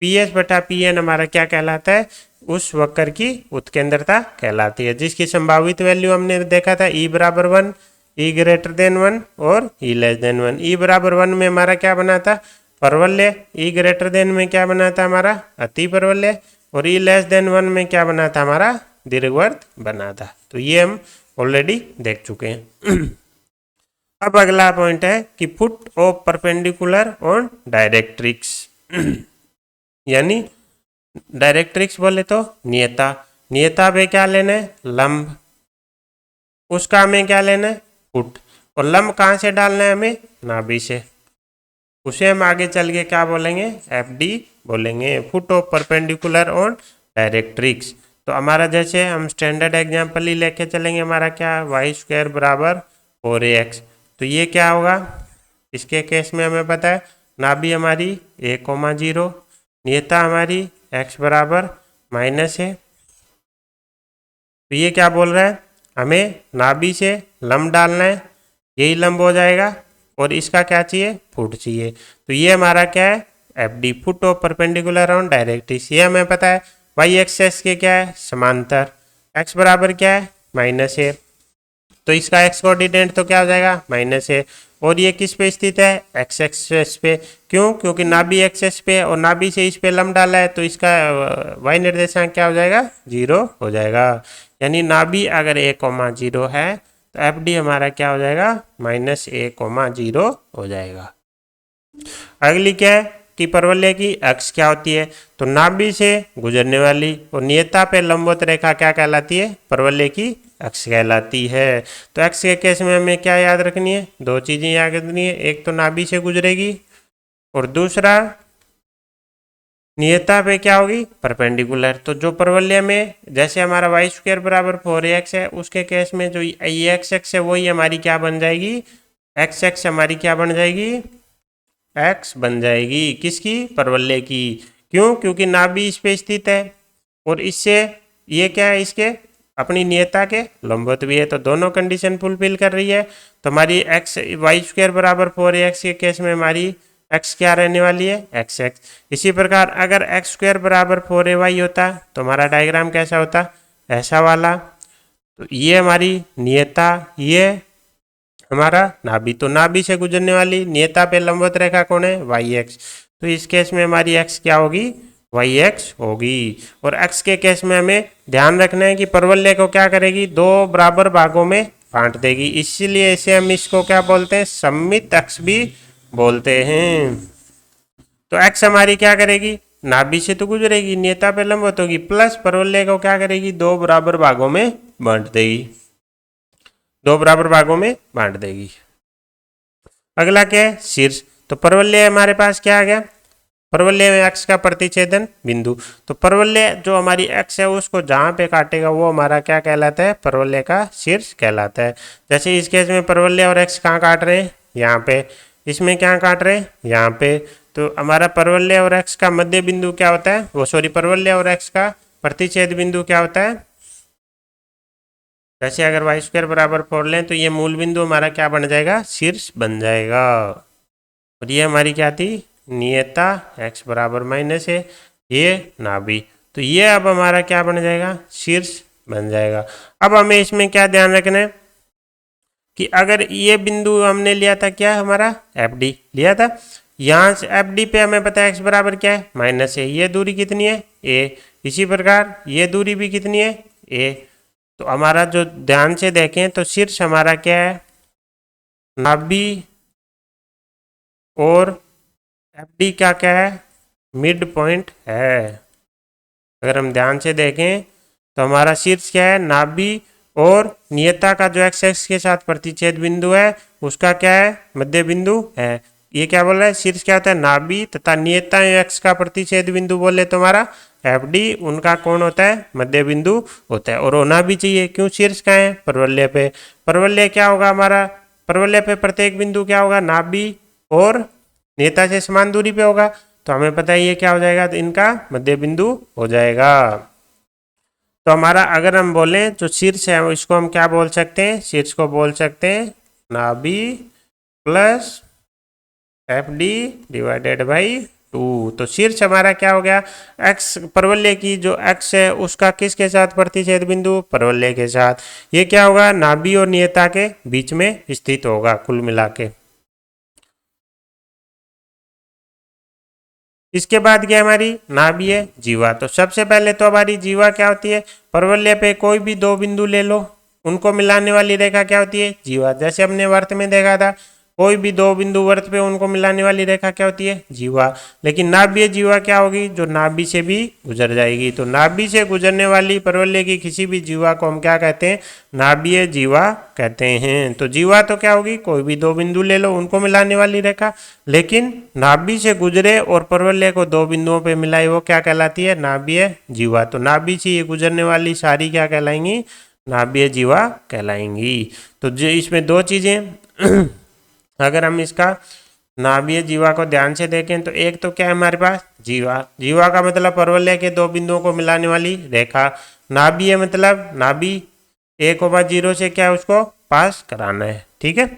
PS बटा PN हमारा क्या कहलाता है? उस वक्र की उत्केंद्रता कहलाती है, जिसकी संभावित वैल्यू हमने देखा था E बराबर 1, E ग्रेटर देन 1 और E लेस देन 1। E बराबर 1 में हमारा क्या बना था? परवलय। E ग्रेटर देन में क्या बना था हमारा? अति परवलय। और E लेस देन 1 में क्या बना था हमारा? दीर्घवृत्त बना था। तो ये हम ऑलरेडी देख चुके हैं। अब अगला पॉइंट है कि foot of perpendicular on directrix. यानी डायरेक्ट्रिक्स बोले तो नियता। नियता पे क्या लेना है? लंब। उसका हमें क्या लेना है? फुट। और लंब कहाँ से डालना है हमें? नाभि से। उसे हम आगे चल के क्या बोलेंगे? FD बोलेंगे, foot of perpendicular on directrix. तो हमारा जैसे हम स्टैंडर्ड एग्जाम्पल ही लेके चलेंगे, हमारा क्या? y² बराबर 4ax। तो ये क्या होगा? इसके केस में हमें पता है नाभि हमारी a,0, नियता हमारी x बराबर -a। तो ये क्या बोल रहा है? हमें नाभि से लंब डालना है, यही लंब हो जाएगा, और इसका क्या चाहिए? फुट चाहिए। तो ये हमारा क्या है? FD, foot of perpendicular on directrix. ये हमें पता है y एक्सेस के क्या है? समांतर। x बराबर क्या है? -a। तो इसका x कोऑर्डिनेट तो क्या हो जाएगा? -a। और ये किस पे स्थित है? x एक्सेस पे। क्यों? क्योंकि नाभि एक्सेस पे, और नाभि से इस पे लंब डाला है, तो इसका y निर्देशांक क्या हो जाएगा? 0 हो जाएगा। यानी नाभि अगर a,0 है तो FD हमारा क्या हो जाएगा? -a,0 हो जाएगा। अगली क्या है कि परवलय की अक्ष क्या होती है? तो नाभि से गुजरने वाली और नियता पे लंबवत रेखा क्या कहलाती है? परवलय की अक्ष कहलाती है। तो अक्ष के केस में हमें क्या याद रखनी है? दो चीजें याद रखनी है। एक तो नाभि से गुजरेगी, और दूसरा नियता पे क्या होगी? परपेंडिकुलर। तो जो परवलय में जैसे हमारा y² बराबर 4ax है, उसके केस में जो x एक्स है वही हमारी क्या बन जाएगी? x एक्स हमारी क्या बन जाएगी? x बन जाएगी। किसकी? परवलय की। क्यों? क्योंकि नाभि इस पे स्थित है, और इससे ये क्या है? इसके अपनी नियता के लंबवत भी है, तो दोनों कंडीशन फुलफिल कर रही है। तो हमारी y² बराबर 4ax के केस में हमारी x क्या रहने वाली है? x x. इसी प्रकार अगर x² बराबर 4ay होता तो हमारा डायग्राम कैसा होता? ऐसा वाला। तो ये हमारी नियता, ये हमारा नाभि। तो नाभि से गुजरने वाली नियता पे लंबवत रेखा कौन है? y x. तो इस केस में हमारी x क्या होगी? y एक्स होगी। और x के केस में हमें ध्यान रखना है कि परवलय को क्या करेगी? दो बराबर भागों में बांट देगी, इसीलिए इसे हम इसको क्या बोलते हैं? सममित अक्ष भी बोलते हैं। तो x हमारी क्या करेगी? नाभि से तो गुजरेगी, नियता पे लंबवत होगी, प्लस परवलय को क्या करेगी? दो बराबर भागों में बांट देगी। दो बराबर भागों में बांट देगी। अगला क्या है? शीर्ष। तो परवलय हमारे पास क्या आ गया? परवलय में x का प्रतिच्छेदन बिंदु। तो परवलय जो हमारी x है उसको जहाँ पे काटेगा वो हमारा क्या कहलाता है, परवलय का शीर्ष कहलाता है। जैसे इस केस में परवलय और x कहाँ काट रहे हैं, यहाँ पे। इसमें क्या काट रहे हैं, यहाँ पे। तो हमारा परवलय और x का मध्य बिंदु क्या होता है, वो सॉरी परवलय और x का प्रतिच्छेद बिंदु क्या होता है। जैसे अगर वाई स्क्वायर बराबर 4 लें तो ये मूल बिंदु हमारा क्या बन जाएगा, शीर्ष बन जाएगा। और ये हमारी क्या थी, नियता x बराबर माइनस है, ये नाभि। तो ये अब हमारा क्या बन जाएगा, शीर्ष बन जाएगा। अब हमें इसमें क्या ध्यान रखना है कि अगर ये बिंदु हमने लिया था क्या, हमारा FD लिया था, यहाँ से FD पे हमें पता है x बराबर क्या है, माइनस है। ये दूरी कितनी है, a। इसी प्रकार ये दूरी भी कितनी है, a। तो हमारा जो ध्यान से देखें तो शीर्ष हमारा क्या है, नाभि, और FD क्या क्या है, मिड पॉइंट है। अगर हम ध्यान से देखें तो हमारा शीर्ष क्या है, नाभि, और नियता का जो x के साथ प्रतिच्छेद बिंदु है उसका क्या है, मध्य बिंदु है। ये क्या बोल रहा है, शीर्ष क्या होता है, नाभि, तथा नियता x का प्रतिच्छेद बिंदु बोले तो हमारा FD, उनका कौन होता है, मध्य बिंदु होता है। और होना भी चाहिए, क्यों, शीर्ष का है परवलय पे। परवलय क्या होगा हमारा, परवलय पे प्रत्येक बिंदु क्या होगा, नाभि और नियता से समान दूरी पे होगा। तो हमें पता है ये क्या हो जाएगा, तो इनका मध्य बिंदु हो जाएगा। तो हमारा अगर हम बोलें जो शीर्ष है इसको हम क्या बोल सकते हैं, शीर्ष को बोल सकते हैं नाभि प्लस FD डिवाइडेड बाई 2। तो शीर्ष हमारा क्या हो गया, x, परवलय की जो x है उसका किसके साथ प्रतिच्छेद बिंदु, परवलय के साथ। ये क्या होगा, नाभि और नियता के बीच में स्थित होगा कुल मिला के। इसके बाद क्या हमारी नाभि है, जीवा। तो सबसे पहले तो हमारी जीवा क्या होती है, परवलय पे कोई भी दो बिंदु ले लो, उनको मिलाने वाली रेखा क्या होती है, जीवा। जैसे हमने वर्त में देखा था, कोई भी दो बिंदु वर्त पे उनको मिलाने वाली रेखा क्या होती है, जीवा। लेकिन नाभीय जीवा क्या होगी, जो नाभि से भी गुजर जाएगी। तो नाभि से गुजरने वाली परवलय की किसी भी जीवा को हम क्या कहते हैं, नाभीय जीवा कहते हैं। तो जीवा तो क्या होगी, कोई भी दो बिंदु ले लो उनको मिलाने वाली रेखा, लेकिन नाभि से गुजरे और परवलय को दो बिंदुओं पे मिलाई वो क्या कहलाती है, नाभीय जीवा। तो नाभि से ये गुजरने वाली सारी क्या कहलाएंगी, नाभीय जीवा कहलाएंगी। तो जो इसमें दो चीजें अगर हम इसका नाभीय जीवा को ध्यान से देखें तो एक तो क्या है हमारे पास, जीवा। जीवा का मतलब परवलय के दो बिंदुओं को मिलाने वाली रेखा। नाभीय मतलब नाभि 1,0 से क्या है उसको पास कराना है, ठीक है।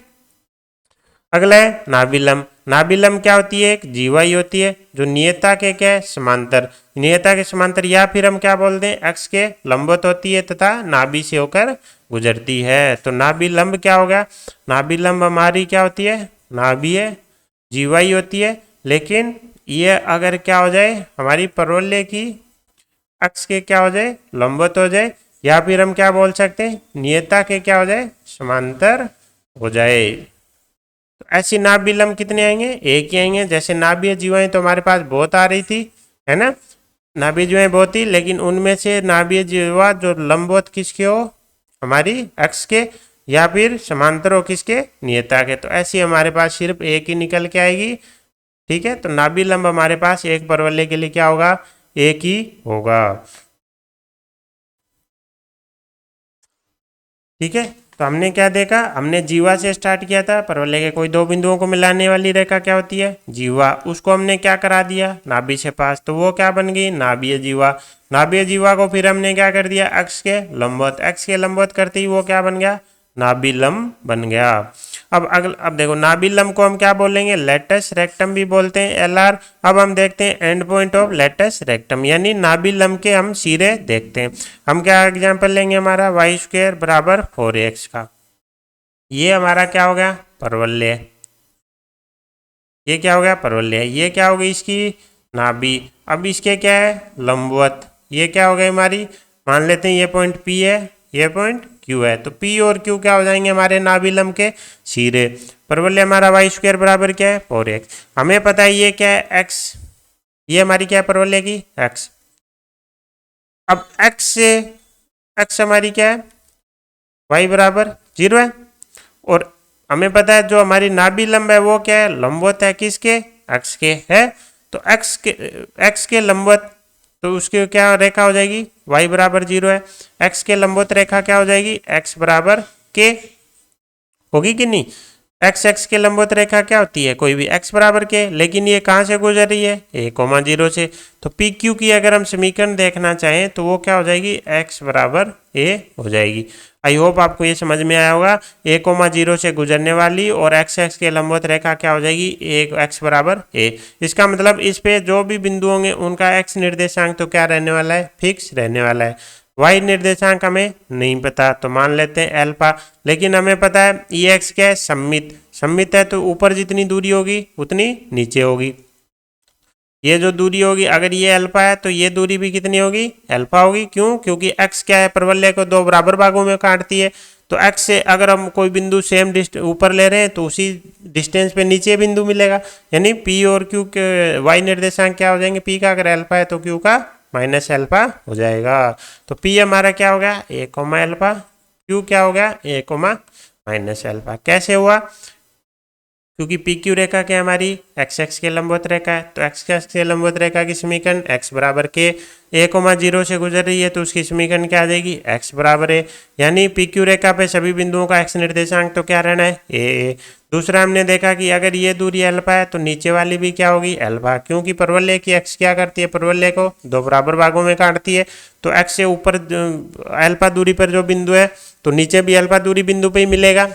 अगला है नाभिलंब। नाभिलंब क्या होती है, एक जीवा ही होती है जो नियता के क्या है, समांतर, नियता के समांतर, या फिर हम क्या बोलते हैं, एक्स के लंबवत होती है तथा नाभि से होकर गुजरती है। तो नाभिलंब क्या होगा, नाभिलंब हमारी क्या होती है, नाभीय जीवा ही होती है। लेकिन ये अगर क्या हो जाए, हमारी परवलय की अक्ष के क्या हो जाए, लंबवत हो जाए, या फिर हम क्या बोल सकते हैं, नियता के क्या हो जाए, समांतर हो जाए। तो ऐसी नाभिलंब कितने आएंगे, एक ही आएंगे। जैसे नाभीय जीवाएं तो हमारे पास बहुत आ रही थी, है ना, नाभीय जीवाएं बहुत थी, लेकिन उनमें से नाभीय जीवा जो लंबवत किसके हो, हमारी अक्ष के, या फिर समांतर हो किसके, नियता के। तो ऐसी हमारे पास सिर्फ एक ही निकल के आएगी, ठीक है। तो नाभिलंब हमारे पास एक परवलय के लिए क्या होगा, एक ही होगा, ठीक है। तो हमने क्या देखा, हमने जीवा से स्टार्ट किया था, परवलय के कोई दो बिंदुओं को मिलाने वाली रेखा क्या होती है, जीवा। उसको हमने क्या करा दिया, नाभि से पास, तो वो क्या बन गई, नाभीय जीवा। नाभीय जीवा को फिर हमने क्या कर दिया, अक्ष के लंबवत, अक्ष के लंबवत करते ही वो क्या बन गया, नाभिलंब बन गया। अब देखो नाभिलंब को हम क्या बोलेंगे, लेटस रेक्टम भी बोलते हैं, LR। अब हम देखते हैं end point of latus rectum, यानी नाभिलंब के हम सिरे देखते हैं। हम क्या एग्जांपल लेंगे, हमारा y² बराबर 4x का, ये हमारा क्या हो गया, परवलय। ये क्या हो गया, परवलय। ये क्या हो गई इसकी नाभि। अब इसके क्या है, लंबवत। ये क्या हो गई हमारी, मान लेते हैं ये पॉइंट P है, ये पॉइंट Q है। तो P और Q क्या हो जाएंगे, हमारे नाभिलंब के सिरे। परवलय हमारा y² बराबर क्या है, 4x। हमें पता है ये क्या है, x, ये हमारी क्या है, परवलय की x। अब x से x हमारी क्या है, y बराबर 0 है। और हमें पता है जो हमारी नाभिलंब है वो क्या है, लंबवत है किसके, अक्ष के है। तो x के लंबवत, तो उसकी क्या रेखा हो जाएगी, y बराबर 0 है। x के लंबवत रेखा क्या हो जाएगी, x बराबर k होगी कि नहीं। x के लंबवत रेखा क्या होती है, कोई भी x बराबर के, लेकिन ये कहाँ से गुजर रही है, a,0 से। तो पी क्यू की अगर हम समीकरण देखना चाहें तो वो क्या हो जाएगी, x बराबर a हो जाएगी। आई होप आपको ये समझ में आया होगा। a,0 से गुजरने वाली और x के लंबवत रेखा क्या हो जाएगी, x बराबर a। इसका मतलब इस पे जो भी बिंदु होंगे उनका x निर्देशांक तो क्या रहने वाला है, फिक्स रहने वाला है। y निर्देशांक हमें नहीं पता तो मान लेते हैं अल्फा, लेकिन हमें पता है ex क्या है, सममित है, तो ऊपर जितनी दूरी होगी उतनी नीचे होगी। ये जो दूरी होगी, अगर ये अल्फा है तो ये दूरी भी कितनी होगी, अल्फा होगी। क्यों, क्योंकि x क्या है, परवलय को दो बराबर भागों में काटती है। तो x से अगर हम कोई बिंदु सेम ऊपर ले रहे हैं तो उसी डिस्टेंस पे नीचे बिंदु मिलेगा, यानी p और q के y निर्देशांक क्या हो जाएंगे, p का अगर अल्फा है तो q का माइनस अल्फा हो जाएगा। तो p हमारा क्या हो गया, a कोमा अल्फा, q क्या हो गया, a कोमा माइनस अल्फा। कैसे हुआ, क्योंकि पी क्यू रेखा क्या हमारी x के लंबवत रेखा है, तो x के लंबवत रेखा की समीकरण x बराबर के, a,0 से गुजर रही है तो उसकी समीकरण क्या आ जाएगी, x बराबर a। यानी पी क्यू रेखा पे सभी बिंदुओं का x निर्देशांक तो क्या रहना है, a। दूसरा हमने देखा कि अगर ये दूरी अल्फा है तो नीचे वाली भी क्या होगी, अल्फा, क्योंकि परवलय की x क्या करती है, परवलय को दो बराबर भागों में काटती है। तो x से ऊपर अल्फा दूरी पर जो बिंदु है तो नीचे भी अल्फा दूरी बिंदु पे ही मिलेगा,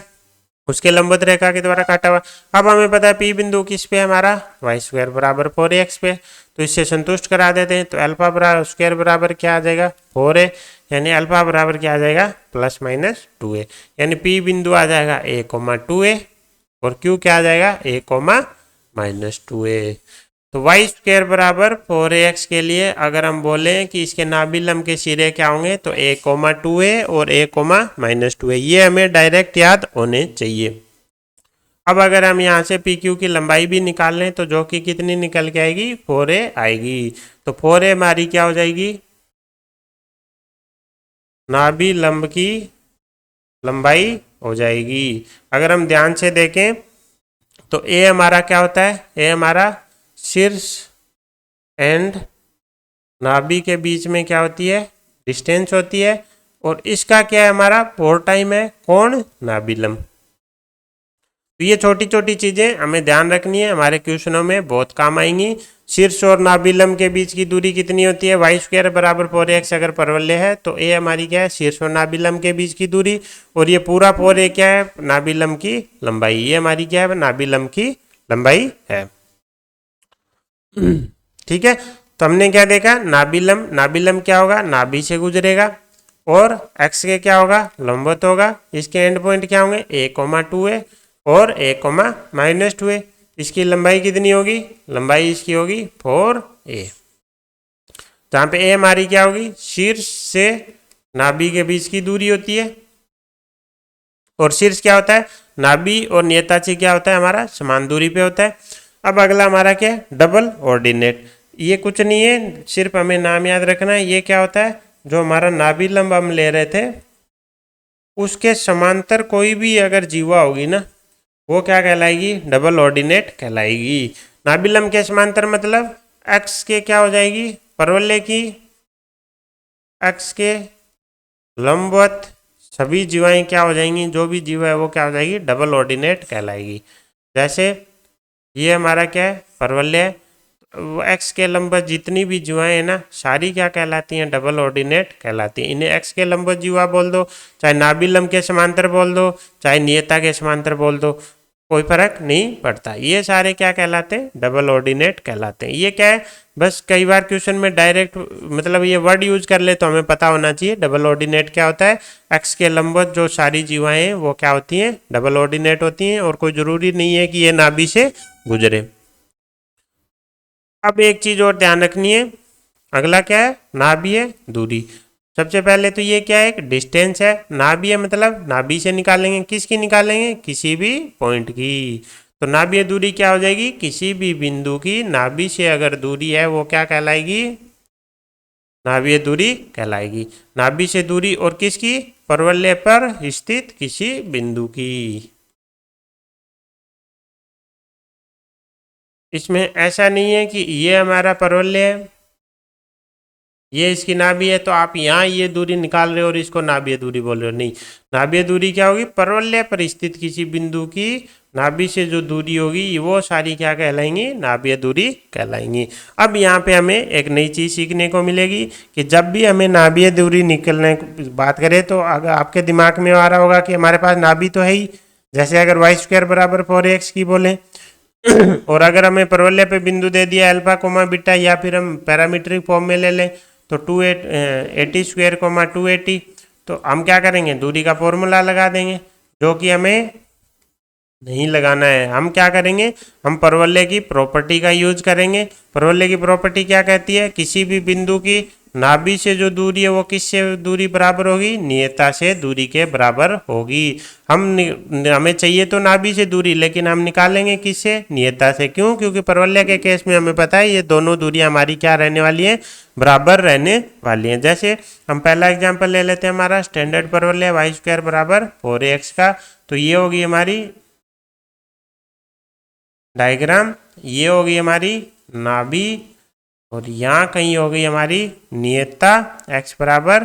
उसके लंबवत रेखा के द्वारा काटा हुआ। अब हमें पता है पी बिंदु किस पे है हमारा, वाई स्क्वायर बराबर 4x पे, तो इससे संतुष्ट करा देते हैं। तो अल्फा बराबर स्क्वायर बराबर क्या आ जाएगा, 4a, यानी अल्फा बराबर क्या आ जाएगा, +-2a, यानी पी बिंदु आ जाएगा a,2a और क्यू क्या आ जाएगा, a,-2a। तो वाई स्क्वायर बराबर 4ax के लिए अगर हम बोलें कि इसके नाभिलंब के सिरे क्या होंगे, तो a,2a और a,-2a, ये हमें डायरेक्ट याद होने चाहिए। अब अगर हम यहाँ से पी क्यू की लंबाई भी निकाल लें तो जो कि कितनी निकल के आएगी, 4a आएगी। तो 4a हमारी क्या हो जाएगी, नाभिलंब की लंबाई हो जाएगी। अगर हम ध्यान से देखें तो a हमारा क्या होता है, a हमारा शीर्ष एंड नाभि के बीच में क्या होती है, डिस्टेंस होती है, और इसका क्या है हमारा, 4 टाइम है कोण नाभिलंब। तो ये छोटी छोटी चीजें हमें ध्यान रखनी है, हमारे क्वेश्चनों में बहुत काम आएंगी। शीर्ष और नाभिलंब के बीच की दूरी कितनी होती है, वाई स्क्वायर बराबर 4x अगर परवलय है तो a हमारी क्या है, शीर्ष और नाभिलंब के बीच की दूरी, और ये पूरा 4a क्या है, नाभिलंब की लंबाई, ये हमारी क्या है, नाभिलंब की लंबाई है। ठीक है, तो हमने क्या देखा, नाभिलंब क्या होगा, नाभि से गुजरेगा, और x के क्या होगा, लंबवत होगा। इसके एंड पॉइंट क्या होंगे, a,2a और a,-2a। इसकी लंबाई कितनी होगी, लंबाई इसकी होगी 4a, जहाँ पे a हमारी क्या होगी, शीर्ष से नाभि के बीच की दूरी होती है, और शीर्ष क्या होता है, नाभि और नियताक्षी क्या होता है हमारा, समान दूरी पे होता है। अब अगला हमारा क्या है, डबल ऑर्डिनेट। ये कुछ नहीं है, सिर्फ हमें नाम याद रखना है। ये क्या होता है, जो हमारा नाभिलंब हम ले रहे थे उसके समांतर कोई भी अगर जीवा होगी ना, वो क्या कहलाएगी, डबल ऑर्डिनेट कहलाएगी। नाभिलंब के समांतर मतलब x के क्या हो जाएगी, परवलय की x के लंबवत सभी जीवाएं क्या हो जाएंगी, जो भी जीवा है वो क्या हो जाएगी, डबल ऑर्डिनेट कहलाएगी। जैसे ये हमारा क्या है, परवलय, x के लंबवत जितनी भी जीवाएं हैं ना, सारी क्या कहलाती हैं, डबल ऑर्डिनेट कहलाती हैं। इन्हें x के लंबवत जीवा बोल दो, चाहे नाभिलंब के समांतर बोल दो, चाहे नियता के समांतर बोल दो, कोई फर्क नहीं पड़ता। ये सारे क्या कहलाते हैं, डबल ऑर्डिनेट कहलाते हैं। ये क्या है, बस कई बार क्वेश्चन में डायरेक्ट मतलब ये वर्ड यूज कर ले तो हमें पता होना चाहिए। डबल ऑर्डिनेट क्या होता है, x के लंबवत जो सारी जीवाएं हैं वो क्या होती हैं, डबल ऑर्डिनेट होती हैं, और कोई जरूरी नहीं है कि ये नाभि से गुजरे। अब एक चीज और ध्यान रखनी है, अगला क्या है, नाभीय दूरी। सबसे पहले तो ये क्या है, एक डिस्टेंस है। नाभीय मतलब नाभि से निकालेंगे, किसकी निकालेंगे, किसी भी पॉइंट की। तो नाभीय दूरी क्या हो जाएगी, किसी भी बिंदु की नाभि से अगर दूरी है वो क्या कहलाएगी, नाभीय दूरी कहलाएगी। नाभि से दूरी और किसकी, परवलय पर स्थित किसी बिंदु की। इसमें ऐसा नहीं है कि ये हमारा परवलय है, ये इसकी नाभि है, तो आप यहाँ ये दूरी निकाल रहे हो और इसको नाभीय दूरी बोल रहे हो। नहीं, नाभीय दूरी क्या होगी? परवलय पर स्थित किसी बिंदु की नाभि से जो दूरी होगी वो सारी क्या कहलाएंगी? नाभीय दूरी कहलाएंगी। अब यहाँ पे हमें एक नई चीज़ सीखने को मिलेगी कि जब भी हमें नाभीय दूरी निकलने की बात करें तो अगर आपके दिमाग में आ रहा होगा कि हमारे पास नाभि तो है ही, जैसे अगर y² बराबर 4x की बोले और अगर हमें परवलय पे बिंदु दे दिया अल्फा कोमा बीटा, या फिर हम पैरामीट्रिक फॉर्म में ले लें तो 280² 280, तो हम क्या करेंगे? दूरी का फॉर्मूला लगा देंगे, जो कि हमें नहीं लगाना है। हम क्या करेंगे? हम परवलय की प्रॉपर्टी का यूज करेंगे। परवलय की प्रॉपर्टी क्या कहती है? किसी भी बिंदु की नाभि से जो दूरी है वो किससे दूरी बराबर होगी? नियता से दूरी के बराबर होगी। हमें चाहिए तो नाभि से दूरी, लेकिन हम निकालेंगे किससे? नियता से। क्यों? क्योंकि परवलय के केस में हमें पता है ये दोनों दूरियां हमारी क्या रहने वाली है? बराबर रहने वाली हैं। जैसे हम पहला एग्जाम्पल ले लेते हैं, हमारा स्टैंडर्ड परवलय y² बराबर 4x का, तो ये होगी हमारी डायग्राम, ये होगी हमारी नाभि, और यहाँ कहीं हो गई हमारी नियता x बराबर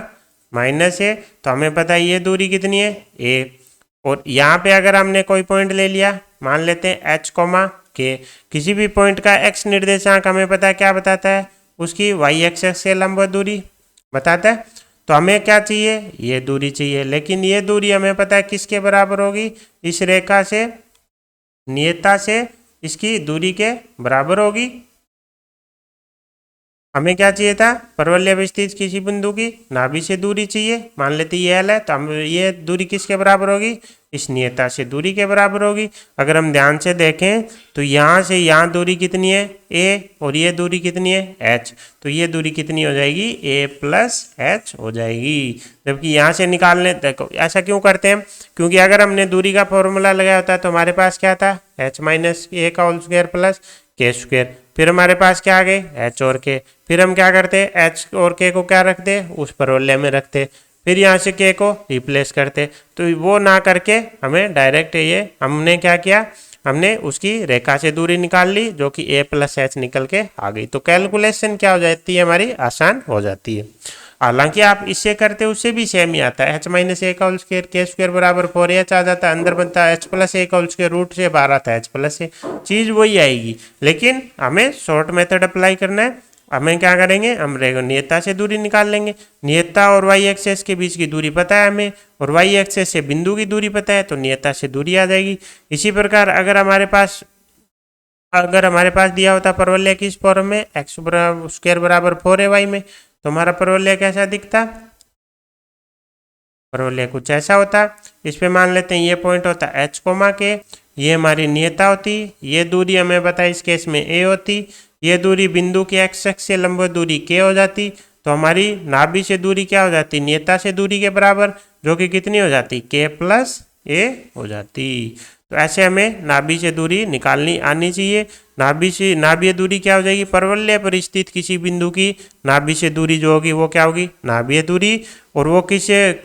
-a। तो हमें पता है ये दूरी कितनी है? a। और यहाँ पे अगर हमने कोई पॉइंट ले लिया, मान लेते हैं h, k, किसी भी पॉइंट का x निर्देशांक हमें पता है क्या बताता है? उसकी y एक्सिस से लंबवत दूरी बताता है। तो हमें क्या चाहिए? ये दूरी चाहिए, लेकिन ये दूरी हमें पता है किसके बराबर होगी? इस रेखा से, नियता से इसकी दूरी के बराबर होगी। हमें क्या चाहिए था? परवलय पर स्थित किसी बिंदु की नाभि से दूरी चाहिए, मान लेते ये L है, तो हम ये दूरी किसके बराबर होगी? इस नियता से दूरी के बराबर होगी। अगर हम ध्यान से देखें तो यहाँ से यहाँ दूरी कितनी है? a, और ये दूरी कितनी है? h। तो ये दूरी कितनी हो जाएगी? a + h हो जाएगी। जबकि यहाँ से निकालने, देखो ऐसा क्यों करते हैं? क्योंकि अगर हमने दूरी का फॉर्मूला लगाया होता है तो हमारे पास क्या था? h - a का होल स्क्वायर प्लस k²। फिर हमारे पास क्या आ गए? h और k। फिर हम क्या करते? h और k को क्या रखते? उस परवलय में रखते। फिर यहाँ से k को रिप्लेस करते। तो वो ना करके हमें डायरेक्ट ये हमने क्या किया? हमने उसकी रेखा से दूरी निकाल ली, जो कि a + h निकल के आ गई। तो कैलकुलेशन क्या हो जाती है? हमारी आसान हो जाती है। हालांकि आप इससे करते उससे भी सेम ही आता है, h - a का होल स्क्वायर, k² बराबर 4h आ जाता है, अंदर बनता है h + a का होल स्क्वायर, रूट से बाहर आता है h + a, चीज़ वही आएगी। लेकिन हमें शॉर्ट मेथड अप्लाई करना है। हमें क्या करेंगे? हम नियता से दूरी निकाल लेंगे। नियता और y एक्सेस के बीच की दूरी पता है हमें, और y एक्सेस से बिंदु की दूरी पता है, तो नियता से दूरी आ जाएगी। इसी प्रकार अगर हमारे पास दिया होता परवलय की इस फॉर्म में x² बराबर 4ay में, तो हमारा परवलय कैसा दिखता? परवलय कुछ ऐसा होता। इस पे मान लेते हैं ये पॉइंट होता h, k, ये हमारी नियता होती, ये दूरी हमें पता है इस केस में a होती, ये दूरी बिंदु के x अक्ष से लंबवत दूरी k हो जाती। तो हमारी नाभि से दूरी क्या हो जाती? नियता से दूरी के बराबर, जो कि कितनी हो जाती? k + a हो जाती। तो ऐसे हमें नाभि से दूरी निकालनी आनी चाहिए। नाभीय दूरी क्या हो जाएगी? परवलय पर स्थित किसी बिंदु की नाभि से दूरी जो होगी वो क्या होगी? नाभीय दूरी। और वो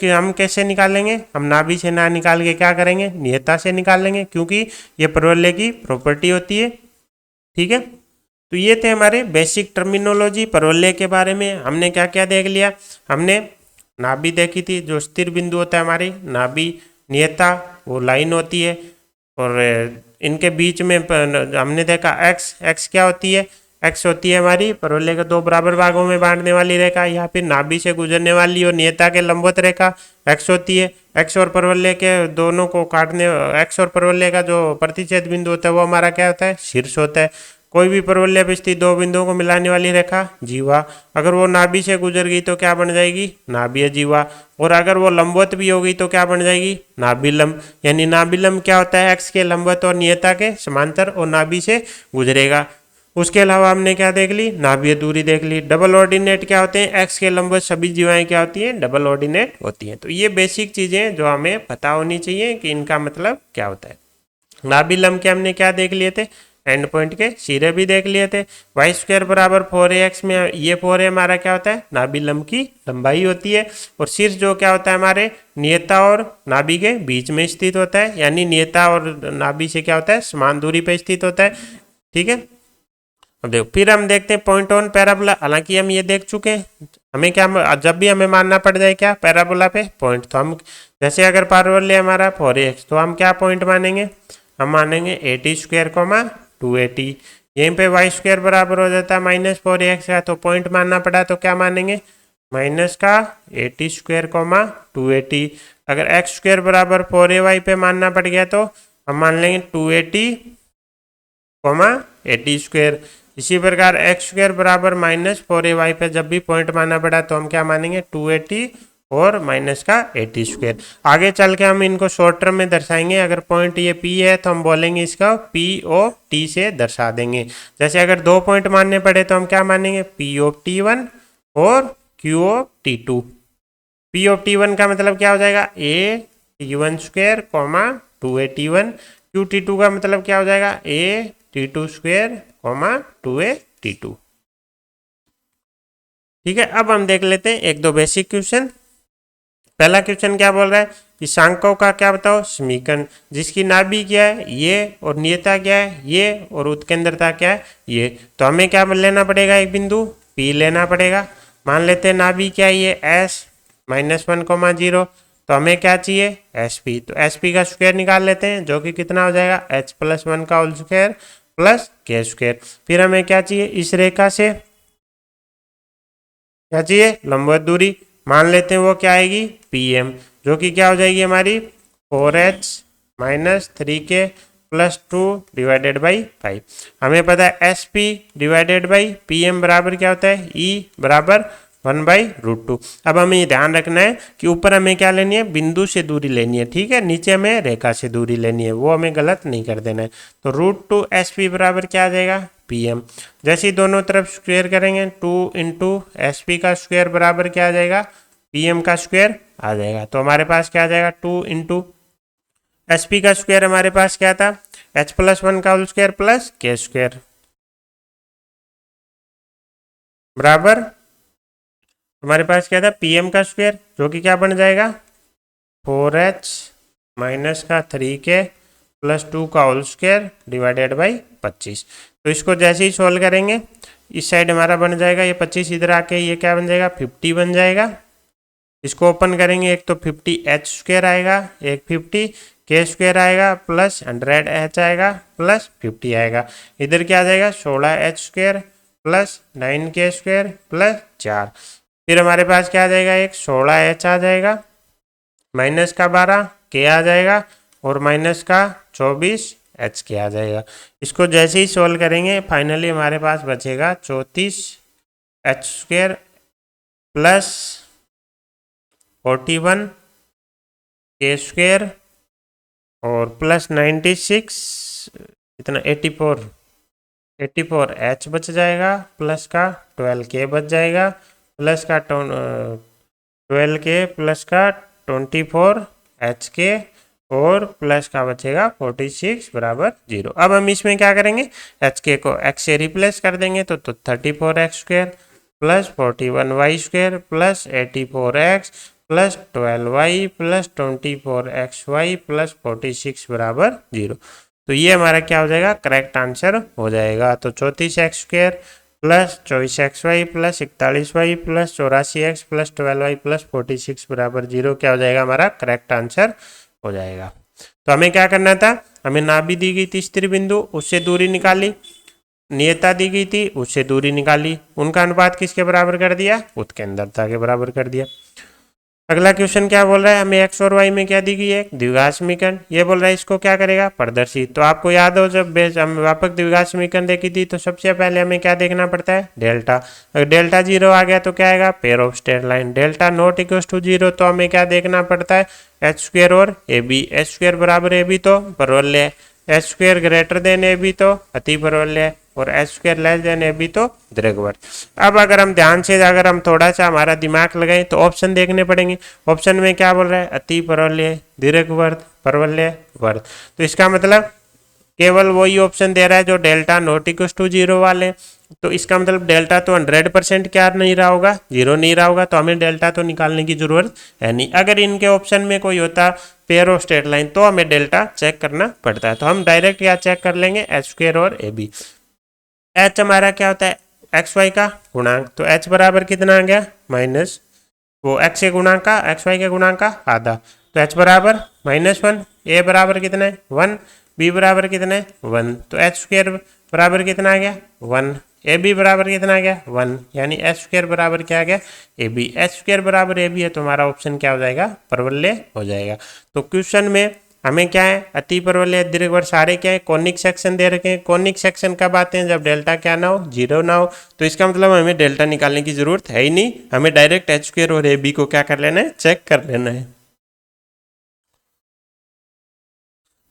हम कैसे निकालेंगे? हम नाभि से ना निकाल के क्या करेंगे? नियता से निकाल लेंगे, क्योंकि ये परवलय की प्रॉपर्टी होती है। ठीक है, तो ये थे हमारे बेसिक टर्मिनोलॉजी परवलय के बारे में। हमने क्या क्या देख लिया? हमने नाभि देखी थी, जो स्थिर बिंदु होता है हमारी नाभि, नियता वो लाइन होती है, और इनके बीच में हमने देखा x क्या होती है? x होती है हमारी परवलय के दो बराबर भागों में बांटने वाली रेखा, या फिर नाभि से गुजरने वाली और नियता के लंबवत रेखा x होती है। x और परवलय के दोनों को काटने, x और परवलय का जो प्रतिच्छेद बिंदु होता है वो हमारा क्या होता है? शीर्ष होता है। कोई भी परवलय पर स्थित दो बिंदुओं को मिलाने वाली रेखा जीवा, अगर वो नाभि से गुजर गई तो क्या बन जाएगी? नाभीय जीवा। और अगर वो लंबवत भी होगी तो क्या बन जाएगी? नाभिलंब। यानी नाभिलंब क्या होता है? x के लंबवत और नियता के समांतर और नाभि से गुजरेगा। उसके अलावा हमने क्या देख ली? नाभीय दूरी देख ली। डबल ऑर्डिनेट क्या होते हैं? x के लंबवत सभी जीवाएं क्या होती हैं? डबल ऑर्डिनेट होती हैं। तो ये बेसिक चीजें जो हमें पता होनी चाहिए कि इनका मतलब क्या होता है। नाभिलंब के हमने क्या देख लिए थे? एंड पॉइंट के सिरे भी देख लिए थे। y² बराबर 4ax में ये 4a हमारा क्या होता है? नाभिलंब की लंबाई होती है। और शीर्ष जो क्या होता है हमारे नियता और नाभि के बीच में स्थित होता है, यानी नियता और नाभि से क्या होता है? समान दूरी पर स्थित होता है। ठीक है, अब देखो फिर हम देखते हैं पॉइंट ऑन पैराबोला। हालांकि हम ये देख चुके हैं, हमें क्या जब भी हमें मानना पड़ जाए क्या पैराबोला पे पॉइंट, तो हम जैसे अगर पैराबोला हमारा 4x तो हम क्या पॉइंट मानेंगे, हम मानेंगे 80 स्क्वायर कोमा 280। यहीं पे वाई स्क्वायर बराबर हो जाता है -4x का, तो पॉइंट मानना पड़ा तो क्या मानेंगे माइनस का 80 स्क्वायर कोमा 280। अगर एक्स स्क्वायर बराबर 4ay पे मानना पड़ गया तो हम मान लेंगे 280 कोमा 80 स्क्वायर। इसी प्रकार एक्स स्क्वायर बराबर -4ay पे जब भी पॉइंट मानना पड़ा तो हम क्या मानेंगे 280 और माइनस का 80 स्क्वायर। आगे चल के हम इनको शॉर्ट टर्म में दर्शाएंगे। अगर पॉइंट ये P है तो हम बोलेंगे इसका P ऑफ T से दर्शा देंगे। जैसे अगर 2 पॉइंट मानने पड़े तो हम क्या मानेंगे P ऑफ T1 और Q of T2। P of T1 का मतलब क्या हो जाएगा A T1 square coma 281। Q T2 का मतलब क्या हो जाएगा A T2 square coma 2A T2। ठीक है, अब हम देख लेते हैं एक दो बेसिक क्वेश्चन। पहला क्वेश्चन क्या बोल रहा है कि सांकों का क्या बताओ समीकरण, जिसकी नाभि क्या है ये और नियता क्या है ये और उत्केंद्रता क्या है ये। तो हमें क्या लेना पड़ेगा, एक बिंदु P लेना पड़ेगा। मान लेते हैं नाभि क्या है ये S -1, तो हमें क्या चाहिए SP। तो SP का स्क्वायर निकाल लेते हैं जो कि कितना हो जाएगा H+1 का whole square plus K square. फिर हमें क्या चाहिए, इस रेखा से क्या चाहिए लंबवत दूरी, मान लेते हैं वो क्या आएगी PM, जो कि क्या हो जाएगी हमारी 4H - 3K + 2 डिवाइडेड बाई 5। हमें पता है SP डिवाइडेड बाई PM बराबर क्या होता है E बराबर 1/√2। अब हमें ये ध्यान रखना है कि ऊपर हमें क्या लेनी है बिंदु से दूरी लेनी है, ठीक है, नीचे हमें रेखा से दूरी लेनी है, वो हमें गलत नहीं कर देना है। तो √2 SP बराबर क्या आ जाएगा PM। जैसे ही दोनों तरफ स्क्वायर करेंगे 2 × SP का स्क्वायर बराबर क्या आ जाएगा PM का स्क्वायर आ जाएगा। तो हमारे पास क्या आ जाएगा 2 × SP का स्क्वायर हमारे पास क्या था H+1 का whole square plus K square बराबर हमारे पास क्या था PM का स्क्वायर, जो कि क्या बन जाएगा 4H - 3K + 2 का होल स्क्वायर डिवाइडेड बाई 25। तो इसको जैसे ही सोल्व करेंगे इस साइड हमारा बन जाएगा ये 25, इधर आके ये क्या बन जाएगा 50 बन जाएगा। इसको ओपन करेंगे एक तो 50H स्क्वायर आएगा, एक 50K स्क्वायर आएगा प्लस 100H आएगा प्लस 50 आएगा। इधर क्या आ जाएगा 16H square plus 9K square plus 4। फिर हमारे पास क्या आ जाएगा एक 16H आ जाएगा, माइनस का 12K आ जाएगा और माइनस का 24H आ जाएगा। इसको जैसे ही सोल्व करेंगे फाइनली हमारे पास बचेगा 34H square plus 41K square और प्लस 96 इतना 84H बच जाएगा प्लस का 12K बच जाएगा प्लस का 12K प्लस का 24HK और प्लस का बचेगा 46 बराबर 0। अब हम इसमें क्या करेंगे HK को X से रिप्लेस कर देंगे तो 34X square plus 41Y square plus 84X plus 12Y plus 24XY plus 46 बराबर 0। तो ये हमारा क्या हो जाएगा करेक्ट आंसर हो जाएगा। तो 34X square plus 24XY plus 41Y plus 84X plus 12Y plus 46 बराबर 0 क्या हो जाएगा हमारा करेक्ट आंसर हो जाएगा। तो हमें क्या करना था, हमें नाभि दी गई थी स्थिर बिंदु, उससे दूरी निकाली, नियता दी गई थी उससे दूरी निकाली, उनका अनुपात किसके बराबर कर दिया उत्केंद्रता के बराबर कर दिया। अगला क्वेश्चन क्या बोल रहा है, हमें एक्स और वाई में क्या दी गई है द्विघात समीकरण, ये बोल रहा है इसको क्या करेगा प्रदर्शित। तो आपको याद हो जब हम व्यापक द्विघात समीकरण देखी थी तो सबसे पहले हमें क्या देखना पड़ता है डेल्टा। अगर डेल्टा 0 आ गया तो क्या आएगा pair of straight line. Delta not equal to 0 तो हमें क्या देखना पड़ता है एच स्क्वायर और ए बी। एच स्क्वायर बराबर ए बी तो परवलय है, H square greater than A B तो अति परवलय है और H square less than A B तो दीर्घवृत्त। अब अगर हम ध्यान से अगर हम थोड़ा सा हमारा दिमाग लगाएं तो ऑप्शन देखने पड़ेंगे। ऑप्शन में क्या बोल रहा है अति परवलय दीर्घवृत्त परवलय वर्त। तो इसका मतलब केवल वही ऑप्शन दे रहा है जो डेल्टा नॉट इक्वल टू 0 वाले। तो इसका मतलब डेल्टा तो 100% क्या नहीं रहा होगा 0 नहीं रहा होगा, तो हमें डेल्टा तो निकालने की जरूरत है नहीं। अगर इनके ऑप्शन में कोई होता पेयर ऑफ स्ट्रेट लाइन तो हमें डेल्टा चेक करना पड़ता है। तो हम डायरेक्ट क्या चेक कर लेंगे एच स्क्वायर और ए बी। एच हमारा क्या होता है, एक्स वाई का गुणांक, तो एच बराबर कितना आ गया माइनस वो एक्स के गुणांक का एक्स वाई के गुणांक का आधा, तो एच बराबर -1, ए बराबर कितना है 1, बी बराबर कितना है 1, तो एच स्क्र बराबर कितना आ गया 1, ए बी बराबर कितना आ गया 1, यानी एच स्क्र बराबर क्या आ गया ए बी, एच स्क्र बराबर ए बी है तो हमारा ऑप्शन क्या हो जाएगा परवलय हो जाएगा। तो क्वेश्चन में हमें क्या है अति परवलय दीर्घवृत्त सारे क्या है कॉनिक सेक्शन दे रखे हैं। कॉनिक सेक्शन कब आते हैं, जब डेल्टा क्या ना हो, 0 ना हो, तो इसका मतलब हमें डेल्टा निकालने की जरूरत है ही नहीं, हमें डायरेक्ट एच स्क्वायर और ए बी को क्या कर लेना है, चेक कर लेना है।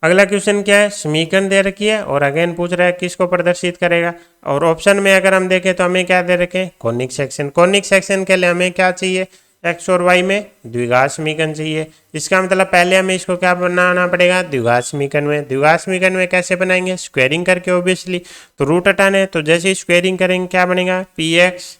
अगला क्वेश्चन क्या है, समीकरण दे रखी है और अगेन पूछ रहा है किसको प्रदर्शित करेगा, और ऑप्शन में अगर हम देखें तो हमें क्या दे रखे हैं कॉनिक सेक्शन। कॉनिक सेक्शन के लिए हमें क्या चाहिए, एक्स और वाई में द्विघात समीकरण चाहिए। इसका मतलब पहले हमें इसको क्या बनाना पड़ेगा, द्विघात समीकरण में। द्विघात समीकरण में कैसे बनाएंगे, स्क्वायरिंग करके ऑब्वियसली, तो रूट हटाने हैं, तो जैसे ही स्क्वायरिंग करेंगे क्या बनेगा, P X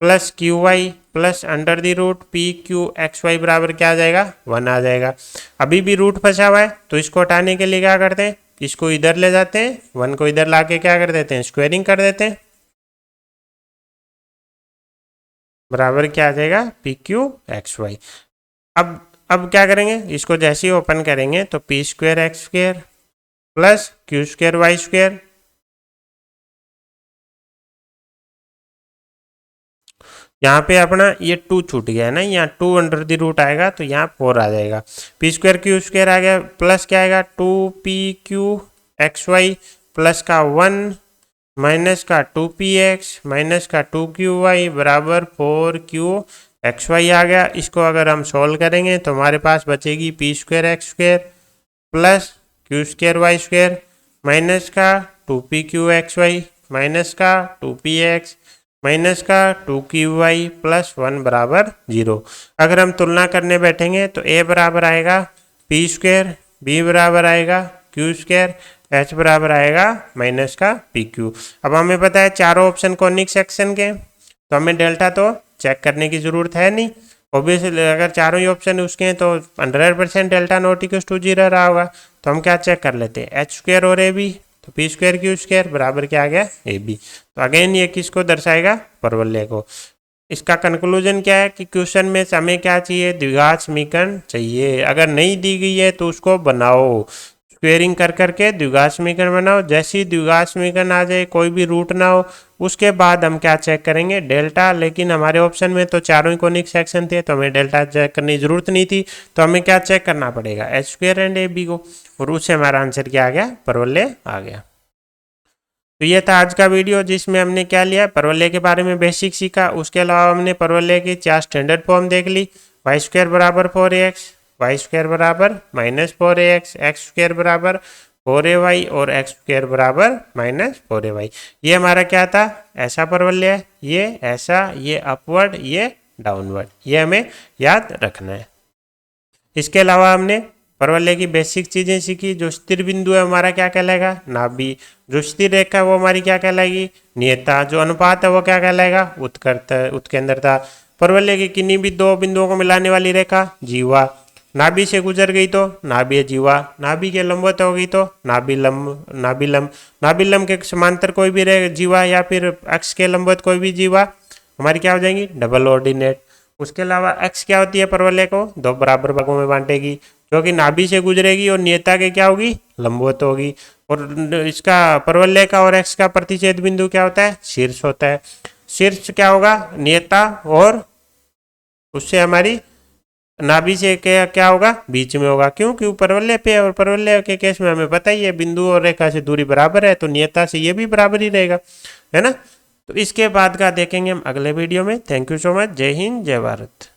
plus Q Y plus under the root P Q X Y बराबर क्या आ जाएगा 1 आ जाएगा। अभी भी रूट फंसा हुआ है तो इसको हटाने के लिए क्या करते हैं, इसको इधर ले जाते हैं, 1 को इधर लाके क्या कर देते हैं, स्क्वायरिंग कर देते हैं, बराबर क्या आ जाएगा पी क्यू एक्स वाई। अब क्या करेंगे, इसको जैसे ही ओपन करेंगे तो P square X square plus Q square Y square, यहाँ पे अपना ये 2 छूट गया है ना, यहाँ 2 अंडर द रूट आएगा तो यहाँ 4 आ जाएगा, पी स्क्वायर क्यू स्क्वायर आ गया प्लस क्या आएगा 2 P Q X Y plus का 1 माइनस का 2 पी एक्स माइनस का 2 क्यू वाई बराबर 4 क्यू एक्स वाई आ गया। इसको अगर हम सॉल्व करेंगे तो हमारे पास बचेगी P square X square plus Q square Y square minus का 2 P Q X Y minus का 2 पी एक्स माइनस का 2 क्यू वाई प्लस 1 बराबर 0। अगर हम तुलना करने बैठेंगे तो ए बराबर आएगा पी स्क्वायर, बी बराबर आएगा क्यू स्क्वायर, एच बराबर आएगा माइनस का पी क्यू। अब हमें पता है चारों ऑप्शन कॉनिक सेक्शन के, तो हमें डेल्टा तो चेक करने की जरूरत है नहीं, ऑब्वियसली अगर चारों ही ऑप्शन उसके हैं तो 100% डेल्टा नॉट इक्वल टू 0 रहा होगा, तो हम क्या चेक कर लेते हैं एच स्क्वायर और ए बी, तो पी स्क्वायर क्यू स्क्वायर बराबर क्या आ गया ए बी। तो अगेन ये किसको दर्शाएगा, परवलय को। इसका कंक्लूजन क्या है कि क्वेश्चन में हमें क्या चाहिए, द्विघात समीकरण चाहिए, अगर नहीं दी गई है तो उसको बनाओ, स्क्वेयरिंग कर करके द्विघात समीकरण बनाओ। जैसे ही द्विघात समीकरण आ जाए, कोई भी रूट ना हो, उसके बाद हम क्या चेक करेंगे, डेल्टा। लेकिन हमारे ऑप्शन में तो चारों ही कॉनिक सेक्शन थे तो हमें डेल्टा चेक करने की जरूरत नहीं थी, तो हमें क्या चेक करना पड़ेगा, H square and A B को, और उससे हमारा आंसर क्या आ गया, परवलय आ गया। तो ये था आज का वीडियो जिसमें हमने क्या लिया, परवलय के बारे में बेसिक सीखा। उसके अलावा हमने परवलय की 4 स्टैंडर्ड फॉर्म देख ली, वाई स्क्वायर बराबर 4ax, वाई स्क्वायर बराबर -4ax, एक्स स्क्वायर बराबर 4ay और एक्स स्क्वायर बराबर -4ay। ये हमारा क्या था, ऐसा परवलय है, ये ऐसा, ये अपवर्ड, ये डाउनवर्ड, ये हमें याद रखना है। इसके अलावा हमने परवलय की बेसिक चीजें सीखी। जो स्थिर बिंदु है हमारा क्या कहलाएगा, नाभि। जो स्थिर रेखा है वो हमारी क्या कहलाएगी, नियता। जो अनुपात है वो क्या कहलाएगा, उत्केंद्रता। परवलय की किन्हीं भी 2 बिंदुओं को मिलाने वाली रेखा जीवा। नाभि से गुजर गई तो नाभीय जीवा, नाभि के लंबवत हो गई तो नाभिलंब के समांतर कोई भी जीवा या फिर अक्ष के लंबवत कोई भी जीवा हमारी क्या हो जाएंगी, डबल ऑर्डिनेट। उसके अलावा एक्स क्या होती है, परवलय को 2 बराबर भागों में बांटेगी, जो कि नाभि से गुजरेगी और नियता के क्या होगी, लंबवत होगी। और इसका परवलय का और एक्स का प्रतिच्छेद बिंदु क्या होता है, शीर्ष होता है। शीर्ष क्या होगा, नियता, और उससे हमारी नाभि से क्या होगा, बीच में होगा, क्योंकि परवलय पे। और परवलय के केस में हमें पता ही है बिंदु और रेखा से दूरी बराबर है, तो नियता से ये भी बराबर ही रहेगा, है ना। तो इसके बाद का देखेंगे हम अगले वीडियो में। Thank you so much. जय हिंद, जय भारत।